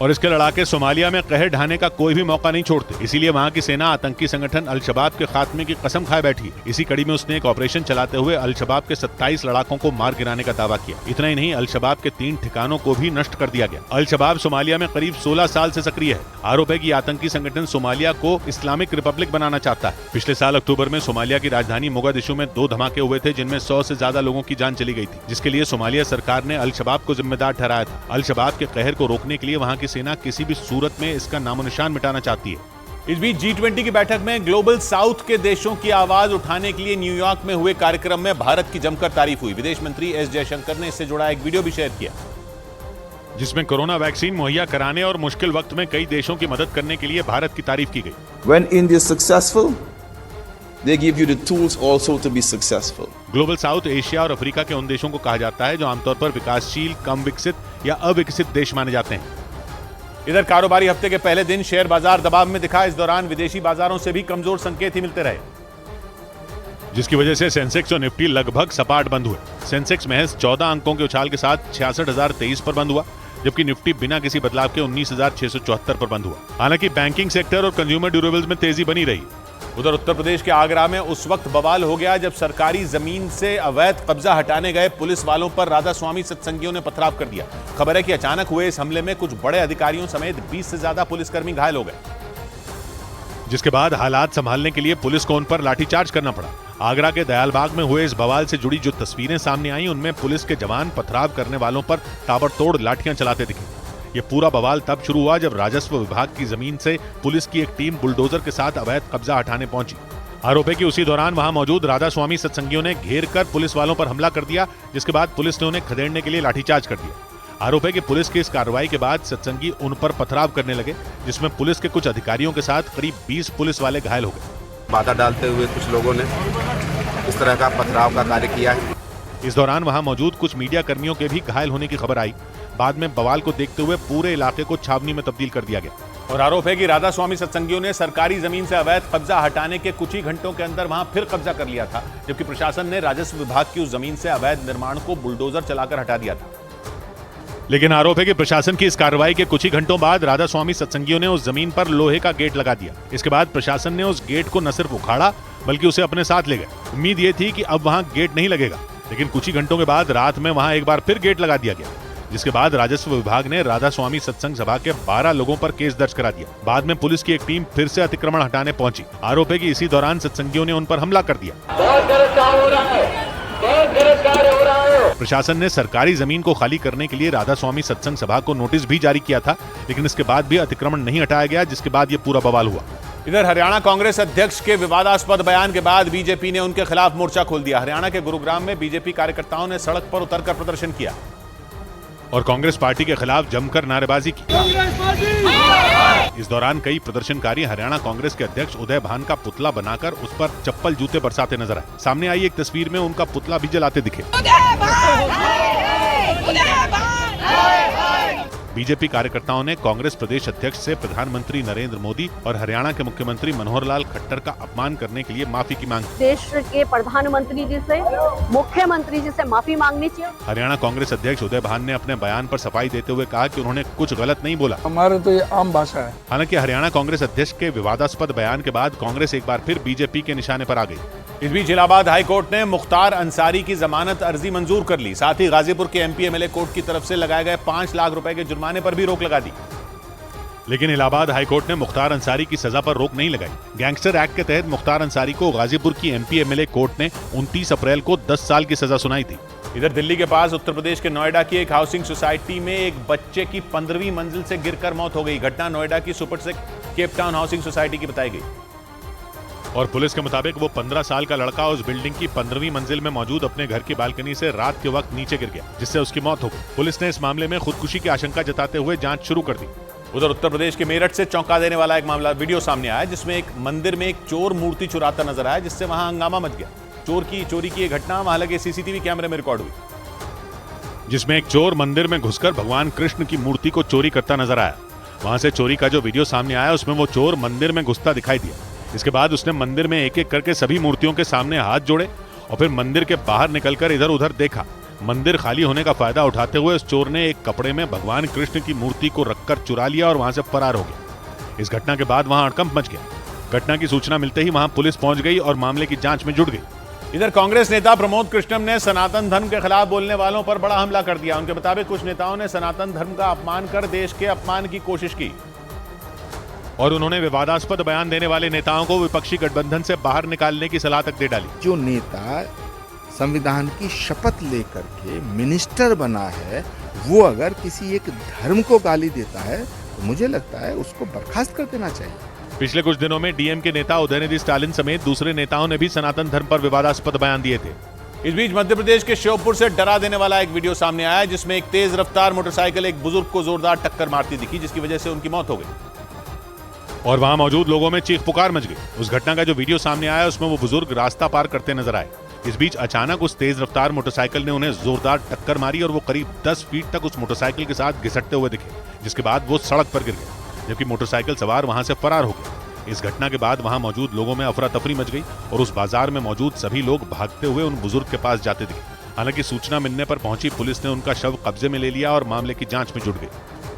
और इसके लड़ाके सोमालिया में कहर ढाने का कोई भी मौका नहीं छोड़ते। इसीलिए वहां की सेना आतंकी संगठन अल-शबाब के खात्मे की कसम खाए बैठी है। इसी कड़ी में उसने एक ऑपरेशन चलाते हुए अल-शबाब के 27 लड़ाकों को मार गिराने का दावा किया। इतना ही नहीं, अल-शबाब के 3 ठिकानों को भी नष्ट कर दिया गया। अल-शबाब सोमालिया में करीब 16 साल से सक्रिय है। आरोप है कि आतंकी संगठन सोमालिया को इस्लामिक रिपब्लिक बनाना चाहता है। पिछले साल अक्टूबर में सोमालिया की राजधानी मोगादिशु में 2 धमाके हुए थे, जिनमें 100 से ज्यादा लोगों की जान चली गई थी, जिसके लिए सोमालिया सरकार ने अल-शबाब को जिम्मेदार ठहराया था। अल-शबाब के कहर को रोकने के लिए वहाँ की सेना किसी भी सूरत में इसका नामो निशान मिटाना चाहती है। इस बीच G20 की बैठक में ग्लोबल साउथ के देशों की आवाज उठाने के लिए न्यूयॉर्क में हुए कार्यक्रम में भारत की जमकर तारीफ हुई। विदेश मंत्री एस जयशंकर ने इससे जुड़ा एक वीडियो भी शेयर किया, जिसमें कोरोना वैक्सीन मुहैया कराने और मुश्किल वक्त में कई देशों की मदद करने के लिए भारत की तारीफ की गई। When India is successful, they give you the tools also to be successful. Global south Asia और अफ्रीका के उन देशों को कहा जाता है जो आमतौर पर विकासशील, कम विकसित या अविकसित देश माने जाते हैं। इधर कारोबारी हफ्ते के पहले दिन शेयर बाजार दबाव में दिखा। इस दौरान विदेशी बाजारों से भी कमजोर संकेत ही मिलते रहे, जिसकी वजह से सेंसेक्स और निफ्टी लगभग सपाट बंद हुए। सेंसेक्स महज 14 अंकों के उछाल के साथ 66,023 पर बंद हुआ, जबकि निफ्टी बिना किसी बदलाव के 19,674 पर बंद हुआ। हालांकि बैंकिंग सेक्टर और कंज्यूमर ड्यूरेबल्स में तेजी बनी रही। उधर उत्तर प्रदेश के आगरा में उस वक्त बवाल हो गया जब सरकारी जमीन से अवैध कब्जा हटाने गए पुलिस वालों पर राधा स्वामी सत्संगियों ने पथराव कर दिया। खबर है कि अचानक हुए इस हमले में कुछ बड़े अधिकारियों समेत 20 से ज्यादा पुलिसकर्मी घायल हो गए, जिसके बाद हालात संभालने के लिए पुलिस को उन पर लाठीचार्ज करना पड़ा। आगरा के दयालबाग में हुए इस बवाल से जुड़ी जो तस्वीरें सामने आई उनमें पुलिस के जवान पथराव करने वालों पर ताबड़तोड़ लाठियां चलाते दिखे। ये पूरा बवाल तब शुरू हुआ जब राजस्व विभाग की जमीन से पुलिस की एक टीम बुलडोजर के साथ अवैध कब्जा हटाने पहुंची। आरोप है कि उसी दौरान वहां मौजूद राधा स्वामी सत्संगियों ने घेर कर पुलिस वालों पर हमला कर दिया, जिसके बाद पुलिस ने उन्हें खदेड़ने के लिए लाठीचार्ज कर दिया। आरोप है कि पुलिस की इस कार्रवाई के बाद सत्संगी उन पर पथराव करने लगे, जिसमें पुलिस के कुछ अधिकारियों के साथ करीब 20 पुलिस वाले घायल हो गए। बाधा डालते हुए कुछ लोगों ने इस तरह का पथराव का कार्य किया है। इस दौरान वहां मौजूद कुछ मीडिया कर्मियों के भी घायल होने की खबर आई। बाद में बवाल को देखते हुए पूरे इलाके को छावनी में तब्दील कर दिया गया। और आरोप है कि राधा स्वामी सत्संगियों ने सरकारी जमीन से अवैध कब्जा हटाने के कुछ ही घंटों के अंदर वहां फिर कब्जा कर लिया था, जबकि प्रशासन ने राजस्व विभाग की उस जमीन से अवैध निर्माण को बुलडोजर चलाकर हटा दिया था। लेकिन आरोप है कि प्रशासन की इस कार्रवाई के कुछ ही घंटों बाद राधा स्वामी सत्संगियों ने उस जमीन पर लोहे का गेट लगा दिया। इसके बाद प्रशासन ने उस गेट को न सिर्फ उखाड़ा बल्कि उसे अपने साथ ले गए। उम्मीद ये थी कि अब वहां गेट नहीं लगेगा, लेकिन कुछ ही घंटों के बाद रात में वहां एक बार फिर गेट लगा दिया गया, जिसके बाद राजस्व विभाग ने राधा स्वामी सत्संग सभा के 12 लोगों पर केस दर्ज करा दिया। बाद में पुलिस की एक टीम फिर से अतिक्रमण हटाने पहुंची। आरोप है कि इसी दौरान सत्संगियों ने उन पर हमला कर दिया। प्रशासन ने सरकारी जमीन को खाली करने के लिए राधा स्वामी सत्संग सभा को नोटिस भी जारी किया था, लेकिन इसके बाद भी अतिक्रमण नहीं हटाया गया, जिसके बाद ये पूरा बवाल हुआ। इधर हरियाणा कांग्रेस अध्यक्ष के विवादास्पद बयान के बाद बीजेपी ने उनके खिलाफ मोर्चा खोल दिया। हरियाणा के गुरुग्राम में बीजेपी कार्यकर्ताओं ने सड़क पर उतरकर प्रदर्शन किया और कांग्रेस पार्टी के खिलाफ जमकर नारेबाजी की। इस दौरान कई प्रदर्शनकारी हरियाणा कांग्रेस के अध्यक्ष उदय भान का पुतला बनाकर उस पर चप्पल जूते बरसाते नजर आए। सामने आई एक तस्वीर में उनका पुतला भी जलाते दिखे। बीजेपी कार्यकर्ताओं ने कांग्रेस प्रदेश अध्यक्ष से प्रधानमंत्री नरेंद्र मोदी और हरियाणा के मुख्यमंत्री मनोहर लाल खट्टर का अपमान करने के लिए माफी की मांग की। देश के प्रधानमंत्री जी से, मुख्यमंत्री जी से माफी मांगनी चाहिए। हरियाणा कांग्रेस अध्यक्ष उदय भान ने अपने बयान पर सफाई देते हुए कहा कि उन्होंने कुछ गलत नहीं बोला। हमारे तो ये आम भाषा है। हालांकि हरियाणा कांग्रेस अध्यक्ष के विवादास्पद बयान के बाद कांग्रेस एक बार फिर बीजेपी के निशाने पर आ गई। इस बीच इलाहाबाद हाईकोर्ट ने मुख्तार अंसारी की जमानत अर्जी मंजूर कर ली। साथ ही गाजीपुर के एमपी एमएलए कोर्ट की तरफ से लगाए गए 5 लाख रुपए के जुर्माने पर भी रोक लगा दी। लेकिन इलाहाबाद हाईकोर्ट ने मुख्तार अंसारी की सजा पर रोक नहीं लगाई। गैंगस्टर एक्ट के तहत मुख्तार अंसारी को गाजीपुर की एमपी एमएलए कोर्ट ने 29 अप्रैल को 10 साल की सजा सुनाई थी। इधर दिल्ली के पास उत्तर प्रदेश के नोएडा की एक हाउसिंग सोसाइटी में एक बच्चे की 15वीं मंजिल से गिरकर मौत हो गई। घटना नोएडा की super Cape Town housing society की बताई गई और पुलिस के मुताबिक वो 15 साल का लड़का उस बिल्डिंग की 15वीं मंजिल में मौजूद अपने घर की बालकनी से रात के वक्त नीचे गिर गया, जिससे उसकी मौत हो गई। पुलिस ने इस मामले में खुदकुशी की आशंका जताते हुए जांच शुरू कर दी। उधर उत्तर प्रदेश के मेरठ से चौंका देने वाला एक मामला वीडियो सामने आया, जिसमें एक मंदिर में एक चोर मूर्ति चुराता नजर आया, जिससे वहां हंगामा मच गया। चोरी की यह घटना वहां लगे सीसीटीवी कैमरे में रिकॉर्ड हुई, जिसमें एक चोर मंदिर में घुसकर भगवान कृष्ण की मूर्ति को चोरी करता नजर आया। वहां से चोरी का जो वीडियो सामने आया उसमें वो चोर मंदिर में घुसता दिखाई दिया। इसके बाद उसने मंदिर में एक एक करके सभी मूर्तियों के सामने हाथ जोड़े और फिर मंदिर के बाहर निकलकर इधर उधर देखा। मंदिर खाली होने का फायदा उठाते हुए उस चोर ने एक कपड़े में भगवान कृष्ण की मूर्ति को रखकर चुरा लिया और वहां से फरार हो गया। इस घटना के बाद वहां हड़कंप मच गया। घटना की सूचना मिलते ही वहां पुलिस पहुंच गई और मामले की जांच में जुट गई। इधर कांग्रेस नेता प्रमोद कृष्णम ने सनातन धर्म के खिलाफ बोलने वालों पर बड़ा हमला कर दिया। उनके मुताबिक कुछ नेताओं ने सनातन धर्म का अपमान कर देश के अपमान की कोशिश की और उन्होंने विवादास्पद बयान देने वाले नेताओं को विपक्षी गठबंधन से बाहर निकालने की सलाह तक दे डाली। जो नेता संविधान की शपथ लेकर के मिनिस्टर बना है, वो अगर किसी एक धर्म को गाली देता है तो मुझे लगता है उसको बर्खास्त कर देना चाहिए। पिछले कुछ दिनों में डीएम के नेता उदयनिधि स्टालिन समेत दूसरे नेताओं ने भी सनातन धर्म पर विवादास्पद बयान दिए थे। इस बीच मध्य प्रदेश के श्योपुर से डरा देने वाला एक वीडियो सामने आया, जिसमें एक तेज रफ्तार मोटरसाइकिल एक बुजुर्ग को जोरदार टक्कर मारती दिखी, जिसकी वजह से उनकी मौत हो गई और वहां मौजूद लोगों में चीख पुकार मच गई। उस घटना का जो वीडियो सामने आया उसमें वो बुजुर्ग रास्ता पार करते नजर आए। इस बीच अचानक उस तेज रफ्तार मोटरसाइकिल ने उन्हें जोरदार टक्कर मारी और वो करीब 10 फीट तक उस मोटरसाइकिल के साथ घिसटते हुए दिखे, जिसके बाद वो सड़क पर गिर गए, जबकि मोटरसाइकिल सवार वहां से फरार हो गए। इस घटना के बाद वहां मौजूद लोगों में अफरा तफरी मच गई और उस बाजार में मौजूद सभी लोग भागते हुए उन बुजुर्ग के पास जाते दिखे। हालांकि सूचना मिलने पर पहुंची पुलिस ने उनका शव कब्जे में ले लिया और मामले की जांच में जुट गई।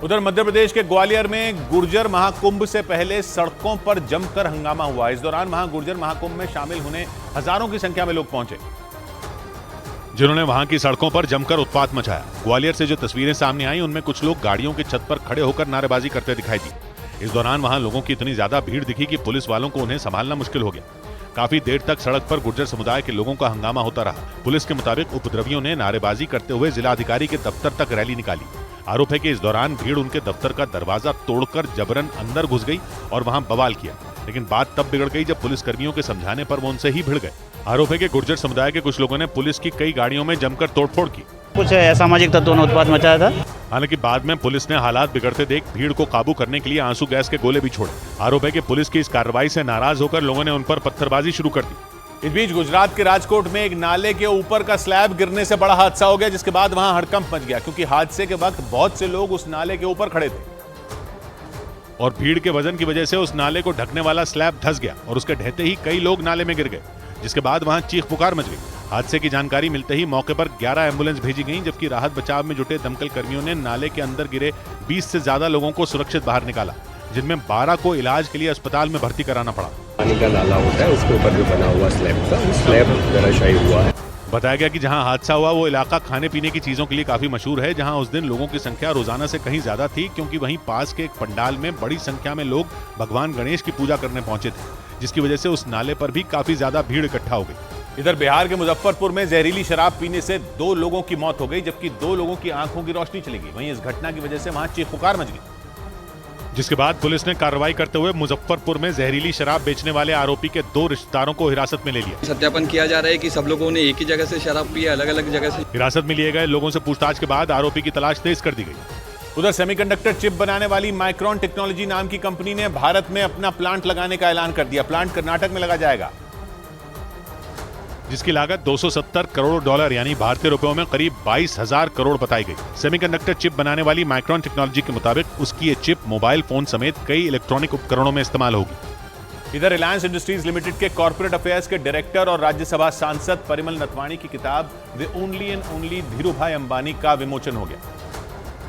उधर मध्य प्रदेश के ग्वालियर में गुर्जर महाकुंभ से पहले सड़कों पर जमकर हंगामा हुआ। इस दौरान वहां गुर्जर महाकुंभ में शामिल होने हजारों की संख्या में लोग पहुंचे, जिन्होंने वहां की सड़कों पर जमकर उत्पात मचाया। ग्वालियर से जो तस्वीरें सामने आई उनमें कुछ लोग गाड़ियों की छत पर खड़े होकर नारेबाजी करते दिखाई दी। इस दौरान वहां लोगों की इतनी ज्यादा भीड़ दिखी कि पुलिस वालों को उन्हें संभालना मुश्किल हो गया। काफी देर तक सड़क पर गुर्जर समुदाय के लोगों का हंगामा होता रहा। पुलिस के मुताबिक उपद्रवियों ने नारेबाजी करते हुए जिलाधिकारी के दफ्तर तक रैली निकाली। आरोप है कि इस दौरान भीड़ उनके दफ्तर का दरवाजा तोड़कर जबरन अंदर घुस गई और वहां बवाल किया, लेकिन बात तब बिगड़ गई जब पुलिस कर्मियों के समझाने पर वो उनसे ही भिड़ गए। आरोप है कि गुर्जर समुदाय के कुछ लोगों ने पुलिस की कई गाड़ियों में जमकर तोड़फोड़ की। कुछ असामाजिक तत्वों ने उत्पात मचाया था। हालांकि बाद में पुलिस ने हालात बिगड़ते देख भीड़ को काबू करने के लिए आंसू गैस के गोले भी छोड़े। आरोप है कि पुलिस की इस कार्रवाई से नाराज होकर लोगों ने उन पर पत्थरबाजी शुरू कर दी। इस बीच गुजरात के राजकोट में एक नाले के ऊपर का स्लैब गिरने से बड़ा हादसा हो गया, जिसके बाद वहां हड़कंप मच गया, क्योंकि हादसे के वक्त बहुत से लोग उस नाले के ऊपर खड़े थे और भीड़ के वजन की वजह से उस नाले को ढकने वाला स्लैब धंस गया और उसके ढहते ही कई लोग नाले में गिर गए, जिसके बाद वहां चीख पुकार मच गई। हादसे की जानकारी मिलते ही मौके पर 11 एम्बुलेंस भेजी गईं, जबकि राहत बचाव में जुटे दमकल कर्मियों ने नाले के अंदर गिरे 20 से ज्यादा लोगों को सुरक्षित बाहर निकाला, जिनमें 12 को इलाज के लिए अस्पताल में भर्ती कराना पड़ा। पानी का नाला होता है, उसके ऊपर जो बना हुआ स्लैब था, स्लैब धराशायी हुआ है। बताया गया कि जहां हादसा हुआ वो इलाका खाने पीने की चीजों के लिए काफी मशहूर है, जहां उस दिन लोगों की संख्या रोजाना से कहीं ज्यादा थी, क्योंकि वहीं पास के एक पंडाल में बड़ी संख्या में लोग भगवान गणेश की पूजा करने पहुंचे थे, जिसकी वजह से उस नाले पर भी काफी ज्यादा भीड़ इकट्ठा हो गई। इधर बिहार के मुजफ्फरपुर में जहरीली शराब पीने से 2 लोगों की मौत हो गई, जबकि 2 लोगों की आंखों की रोशनी चली गई। वहीं इस घटना की वजह से वहां चीख पुकार मच गई, जिसके बाद पुलिस ने कार्रवाई करते हुए मुजफ्फरपुर में जहरीली शराब बेचने वाले आरोपी के 2 रिश्तेदारों को हिरासत में ले लिया। सत्यापन किया जा रहा है कि सब लोगों ने एक ही जगह से शराब पी है, अलग अलग जगह से। हिरासत में लिए गए लोगों से पूछताछ के बाद आरोपी की तलाश तेज कर दी गई। उधर सेमीकंडक्टर चिप बनाने वाली माइक्रॉन टेक्नोलॉजी नाम की कंपनी ने भारत में अपना प्लांट लगाने का ऐलान कर दिया। प्लांट कर्नाटक में लगा जाएगा, जिसकी लागत $270 करोड़ यानी भारतीय रुपयों में करीब 22,000 करोड़ बताई गई। सेमीकंडक्टर चिप बनाने वाली माइक्रॉन टेक्नोलॉजी के मुताबिक उसकी ये चिप मोबाइल फोन समेत कई इलेक्ट्रॉनिक उपकरणों में इस्तेमाल होगी। इधर रिलायंस इंडस्ट्रीज लिमिटेड के कॉर्पोरेट अफेयर्स के डायरेक्टर और राज्यसभा सांसद परिमल नथवाणी की किताब the only and only Dhirubhai Ambani का विमोचन हो गया।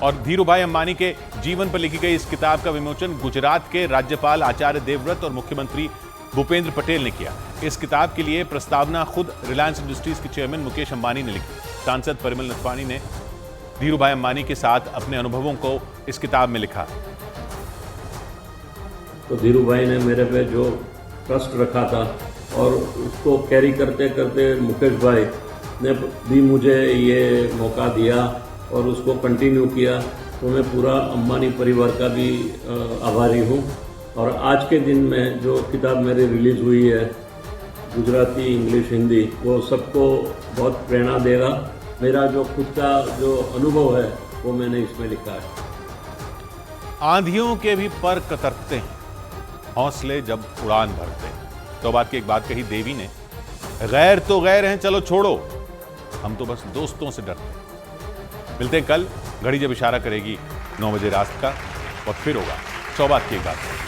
और धीरूभाई अंबानी के जीवन पर लिखी गई इस किताब का विमोचन गुजरात के राज्यपाल आचार्य देवव्रत और मुख्यमंत्री भूपेंद्र पटेल ने किया। इस किताब के लिए प्रस्तावना खुद रिलायंस इंडस्ट्रीज के चेयरमैन मुकेश अंबानी ने लिखी। सांसद परिमल नथवाणी ने धीरूभाई अंबानी के साथ अपने अनुभवों को इस किताब में लिखा। तो धीरूभाई ने मेरे पे जो ट्रस्ट रखा था और उसको कैरी करते करते मुकेश भाई ने भी मुझे ये मौका दिया और उसको कंटिन्यू किया, तो मैं पूरा अंबानी परिवार का भी आभारी हूँ। और आज के दिन में जो किताब मेरी रिलीज़ हुई है, गुजराती, इंग्लिश, हिंदी, वो सबको बहुत प्रेरणा देगा। मेरा जो खुद का जो अनुभव है वो मैंने इसमें लिखा है। आंधियों के भी पर कतरते हैं, हौसले जब उड़ान भरते हैं। तो बात की एक बात कही देवी ने, गैर तो गैर हैं, चलो छोड़ो, हम तो बस दोस्तों से डरते हैं। मिलते हैं कल, घड़ी जब इशारा करेगी 9 बजे रात का, वक्त फिर होगा 100 बात की एक बात।